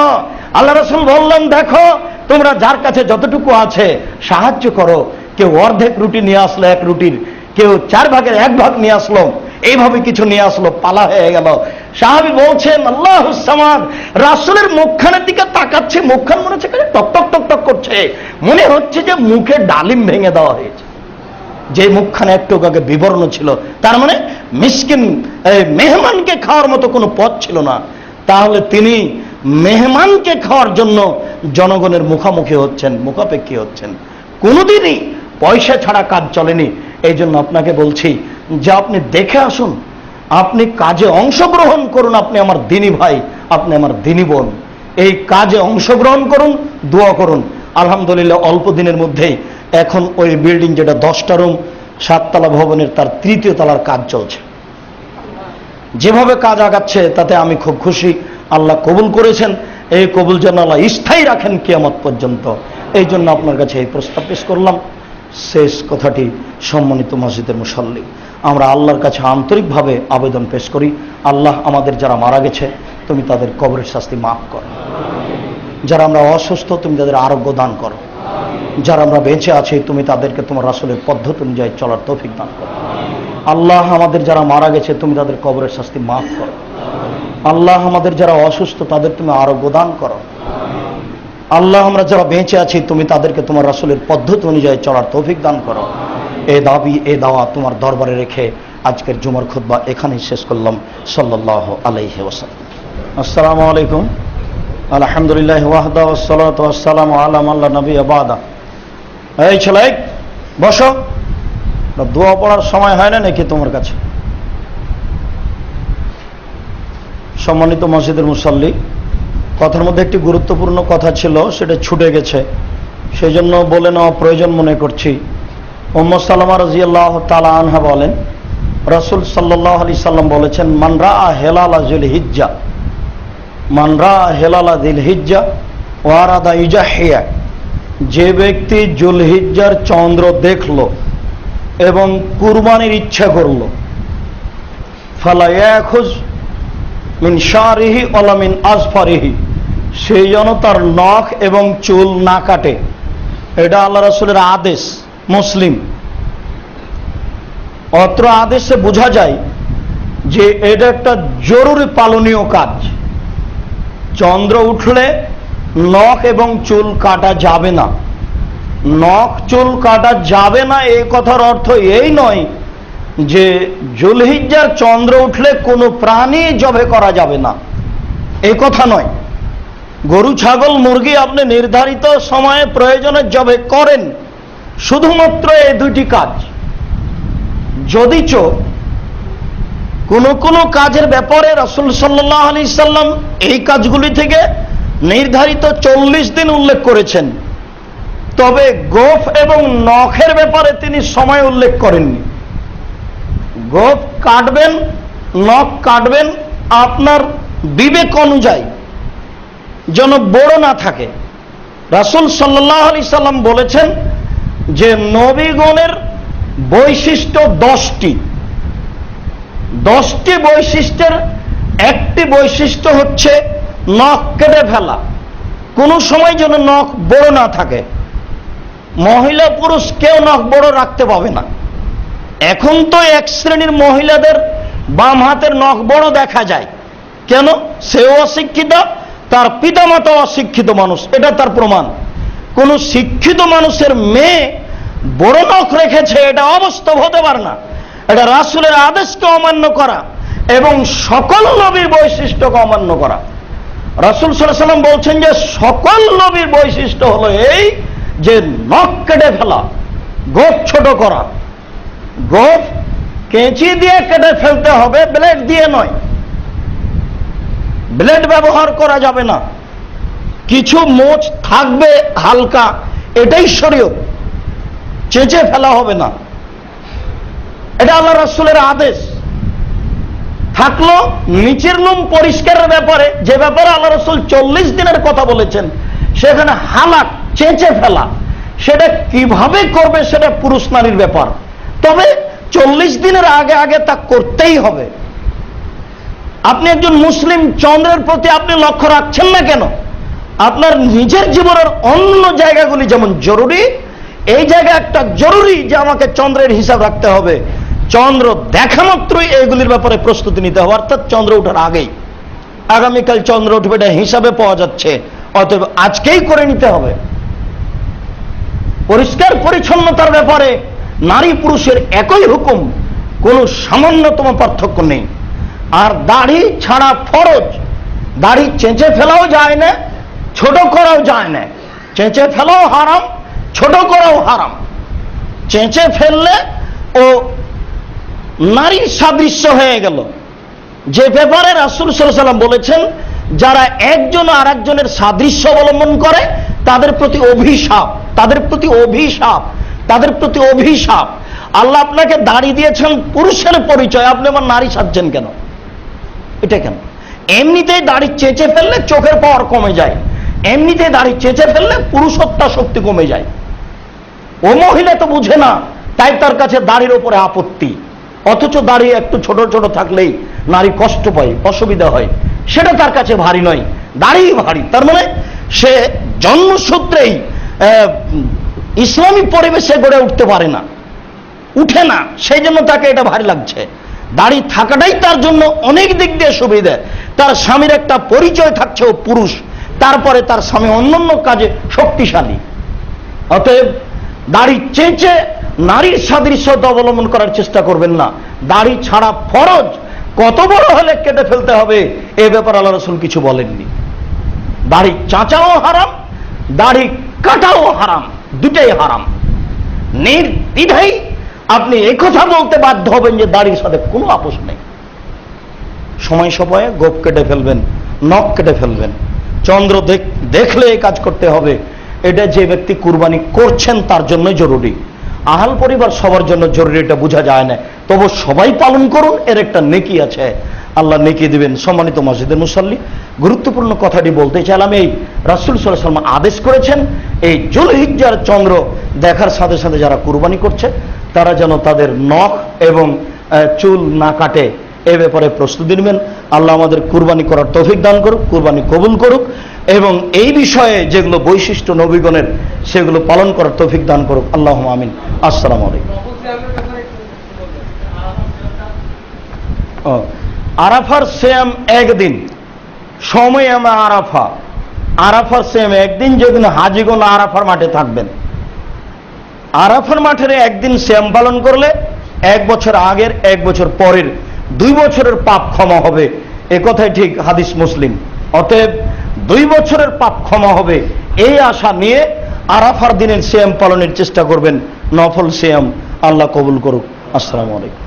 আল্লাহ রাসূল বললেন দেখো তোমরা যার কাছে যতটুকু আছে সাহায্য করো। কেউ অর্ধেক রুটি নিয়ে আসলো, এক রুটির, কেউ 4 ভাগের 1 ভাগ নিয়ে আসলো, এইভাবে কিছু নিয়ে আসলো, পালা হয়ে গেল। সাহাবী বলছেন আল্লাহুস সামাদ, রাসূলের মুখখানের দিকে তাকাচ্ছে, মুখখান মনে হচ্ছে টক টক টক টক করছে, মনে হচ্ছে যে মুখে ডালিম ভেঙে দেওয়া হয়েছে। যে মুখখানে একটু আগে বিবর্ণ ছিল, তার মানে মিসকিন মেহমানকে খাওয়ার মতো কোনো পথ ছিল না। তাহলে তিনি মেহমানকে খাওয়ার জন্য জনগণের মুখামুখি হচ্ছেন, মুখাপেক্ষী হচ্ছেন। কোনোদিনই পয়সা ছাড়া কাজ চলেনি। এই জন্য আপনাকে বলছি যে আপনি দেখে আসুন, আপনি কাজে অংশগ্রহণ করুন। আপনি আমার দিনী ভাই, আপনি আমার দিনী বোন, এই কাজে অংশগ্রহণ করুন, দোয়া করুন। আলহামদুলিল্লাহ অল্প দিনের মধ্যেই এখন ওই বিল্ডিং যেটা 10টা রুম 7 তলা ভবনের, তার 3য় তলার কাজ চলছে। যেভাবে কাজ আগাচ্ছে তাতে আমি খুব খুশি। আল্লাহ কবুল করেছেন, এই কবুল যেন আল্লাহ স্থায়ী রাখেন কিয়ামত পর্যন্ত। এই জন্য আপনার কাছে এই প্রস্তাব পেশ করলাম। শেষ কথাটি, সম্মানিত মসজিদের মুসল্লি, আমরা আল্লাহর কাছে আন্তরিকভাবে আবেদন পেশ করি, আল্লাহ আমাদের যারা মারা গেছে তুমি তাদের কবরের শাস্তি মাফ করো। যারা আমরা অসুস্থ তুমি তাদের আরোগ্য দান করো। যারা আমরা বেঁচে আছি তুমি তাদেরকে তোমার রাসূলের পদ্ধতি অনুযায়ী চলার তৌফিক দান করো। আল্লাহ আমাদের যারা মারা গেছে তুমি তাদের কবরের শাস্তি মাফ করো। আল্লাহ আমাদের যারা অসুস্থ তাদের তুমি আরোগ্য দান করো। আল্লাহ আমরা যারা বেঁচে আছি তুমি তাদেরকে তোমার রাসূলের পদ্ধতি অনুযায়ী চলার তৌফিক দান করো। এই দাবি, এই দাওয়া তোমার দরবারে রেখে আজকের জুমার খুতবা এখানেই শেষ করলাম। সাল্লাল্লাহু আলাইহি ওয়াসাল্লাম। আসসালামু আলাইকুম। আলহামদুলিল্লাহ ওয়াহদা ওয়াসসালাতু ওয়াসসালামু আলা মান লা নাবিয়্যা বাদা। এই ছেলে বসো, দোয়া পড়ার সময় হয় না নাকি তোমার কাছে? সম্মানিত মসজিদের মুসল্লি, কথার মধ্যে একটি গুরুত্বপূর্ণ কথা ছিল, সেটা ছুটে গেছে, সেই জন্য বলে নেওয়া প্রয়োজন মনে করছি। উম্মু সালামা রাদিয়াল্লাহু তাআলা আনহা বলেন, রাসূল সাল্লাল্লাহু আলাইহি সাল্লাম বলেছেন, মান রাআ হিলালা যুলহিজ্জা, মান রাআ হিলালা যুলহিজ্জা ওয়া আরাদা ইজাহিয়া, যে ব্যক্তি যুলহিজ্জার চন্দ্র দেখলো এবং কুরবানির ইচ্ছা করলো, ফালা ইয়াখুজ মিন শারিহি ওয়ালা মিন আজফারিহি, সেই যেন তার নখ এবং চুল না কাটে। এটা আল্লাহ রাসূলের আদেশ। মুসলিম, অত্র আদেশে বোঝা যায় যে এটা একটা জরুরি পালনীয় কাজ। চন্দ্র উঠলে নখ এবং চুল কাটা যাবে না। নখ চুল কাটা যাবে না এই কথার অর্থ এই নয় যে জুলহিজ্জার চন্দ্র উঠলে কোনো প্রাণী জবে করা যাবে না, এই কথা নয়। গরু ছাগল মুরগি আপনি নির্ধারিত সময়ে প্রয়োজনে জবে করেন, শুধুমাত্র এই দুইটি কাজ। যদিচ কোনো কাজের ব্যাপারে রাসূল সাল্লাল্লাহু আলাইহি সাল্লাম এই কাজগুলি থেকে নির্ধারিত 40 দিন উল্লেখ করেছেন, তবে গোফ এবং নখের ব্যাপারে তিনি সময় উল্লেখ করেননি। গোফ কাটবেন, নখ কাটবেন আপনার বিবেক অনুযায়ী, যেন বড় না থাকে। রাসূল সাল্লাল্লাহু আলাইহি সাল্লাম বলেছেন যে নবীগণের বৈশিষ্ট্য 10টি বৈশিষ্ট্যের একটি বৈশিষ্ট্য হচ্ছে নখ কেটে ফেলা। কোনো সময় যেন নখ বড় না থাকে। মহিলা পুরুষ কেউ নখ বড় রাখতে পাবে না। এখন তো এক শ্রেণীর মহিলাদের বাম হাতের নখ বড় দেখা যায়, কেন? সেও অশিক্ষিত, তার পিতামাতাও অশিক্ষিত মানুষ, এটা তার প্রমাণ। কোন শিক্ষিত মানুষের মেয়ে বড় নখ রেখেছে, এটা অবাস্তব হতে পারে না। এটা রাসূলের আদেশকে অমান্য করা এবং সকল নবীর বৈশিষ্ট্যকে অমান্য করা। রাসূল সাল্লাল্লাহু আলাইহি ওয়াসাল্লাম বলছেন যে সকল নবীর বৈশিষ্ট্য হলো এই যে নখ কেটে ফেলা, গোঁফ ছোট করা। গোঁফ কেঁচি দিয়ে কেটে ফেলতে হবে, ব্লেড দিয়ে নয়। ব্লেড ব্যবহার করা যাবে না। কিছু মোচ থাকবে হালকা, এটাই শরীয়ত। চেঁচে ফেলা হবে না, এটা আল্লাহ রাসূলের আদেশ। থাকলো নিচের লোম পরিষ্কারের ব্যাপারে, যে ব্যাপারে আল্লাহ রাসূল 40 দিনের কথা বলেছেন, সেখানে হালাক চেঁচে ফেলা, সেটা কিভাবে করবে সেটা পুরুষ নারীর ব্যাপার। তবে 40 দিনের আগে আগে তা করতেই হবে। আপনি একজন মুসলিম, চন্দ্রের প্রতি আপনি লক্ষ্য রাখছেন না কেন? আপনার নিজের জীবনের অন্য জায়গাগুলি যেমন জরুরি, এই জায়গা একটা জরুরি যে আমাকে চন্দ্রের হিসাব রাখতে হবে। চন্দ্র দেখা মাত্রই এইগুলির ব্যাপারে প্রস্তুতি নিতে হবে, অর্থাৎ চন্দ্র ওঠার আগেই। আগামীকাল চন্দ্র উঠবে এটা হিসাবে পাওয়া যাচ্ছে, অতএব আজকেই করে নিতে হবে। পরিষ্কার পরিচ্ছন্নতার ব্যাপারে নারী পুরুষের একই হুকুম, কোনো সামান্যতম পার্থক্য নেই। আর দাড়ি ছাড়া ফরজ। দাড়ি চেঁচে ফেলাও যায় না, ছোট করাও যায় না। চেঁচে ফেলাও হারাম, ছোট করাও হারাম। চেঁচে ফেললে ও নারীর সাদৃশ্য হয়ে গেল, যে ব্যাপারে রাসূল সাল্লাল্লাহু আলাইহি ওয়াসাল্লাম বলেছেন যারা একজন আর একজনের সাদৃশ্য অবলম্বন করে তাদের প্রতি অভিশাপ, তাদের প্রতি অভিশাপ, তাদের প্রতি অভিশাপ। আল্লাহ আপনাকে দাড়ি দিয়েছেন পুরুষের পরিচয়, আপনি আমার নারী সাজছেন কেন? এটা কেন? এমনিতেই দাড়ি চেঁচে ফেললে চোখের পাওয়ার কমে যায়, এমনিতেই দাড়ি চেঁচে ফেললে পুরুষত্বা শক্তি কমে যায়। ও মহিলা তো বুঝে না, তাই তার কাছে দাড়ির ওপরে আপত্তি। অথচ দাড়ি একটু ছোট ছোট থাকলেই নারী কষ্ট পায়, অসুবিধা হয়, সেটা তার কাছে ভারী নয়, দাড়ি ভারী। তার মানে সে জন্মসূত্রেই ইসলামী পরিবেশে গড়ে উঠতে পারে না, উঠে না, সেই জন্য তাকে এটা ভারী লাগছে। দাড়ি থাকাটাই তার জন্য অনেক দিক দিয়ে সুবিধা। তার স্বামীর একটা পরিচয় থাকছে ও পুরুষ, তারপরে তার স্বামী অন্যান্য কাজে শক্তিশালী। অতএব দাড়ি চেঁচে নারীর সাদৃশ্যতা অবলম্বন করার চেষ্টা করবেন না। দাড়ি ছাড়া ফরজ, কত বড় হলে কেটে ফেলতে হবে এ ব্যাপারে আল্লাহ রাসূল কিছু বলেননি। দাড়ি চাঁচাও হারাম, দাড়ি কাটাও হারাম, দুটাই হারাম। নির্দ্বিধাই আপনি এই কথা বলতে বাধ্য হবেন যে দাড়ির সাথে কোনো আপোষ নেই। সময় সময়ে গোঁফ কেটে ফেলবেন, নখ কেটে ফেলবেন। চন্দ্র দেখলে এই কাজ করতে হবে, এটা যে ব্যক্তি কুরবানি করছেন তার জন্য জরুরি। আহাল পরিবার সবার জন্য জরুরি, এটা বোঝা যায় না, তবু সবাই পালন করুন, এর একটা নেকি আছে, আল্লাহ নেকি দিবেন। সম্মানিত মসজিদের মুসল্লি, গুরুত্বপূর্ণ কথাটি বলতে চাইলাম, এই রাসূল সাল্লাল্লাহু আলাইহি ওয়াসাল্লাম আদেশ করেছেন এই জুলহিজ্জার চন্দ্র দেখার সাথে সাথে যারা কুরবানি করছে তারা যেন তাদের নখ এবং চুল না কাটে, এ ব্যাপারে প্রস্তুতি নেবেন। আল্লাহ আমাদের কুরবানি করার তৌফিক দান করুক, কুরবানি কবুল করুক, এবং এই বিষয়ে যেগুলো বৈশিষ্ট্য নবীগণের সেগুলো পালন করার তৌফিক দান করুক। আল্লাহুম্মা আমিন। আসসালামু আলাইকুম। আরাফার সিয়াম একদিন, সময় আমার আরাফা, আরাফার সিয়াম একদিন, যেদিন হাজিগণ আরাফার মাঠে থাকবেন। আরাফার মাঠের একদিন সিয়াম পালন করলে 1 বছর আগের 1 বছর পরের 2 বছরের পাপ ক্ষমা হবে, এ কথাই ঠিক, হাদিস মুসলিম। অতএব 2 বছরের পাপ ক্ষমা হবে এই আশা নিয়ে আরাফার দিনের সিয়াম পালনের চেষ্টা করবেন, নফল সিয়াম। আল্লাহ কবুল করুক। আসসালামু আলাইকুম।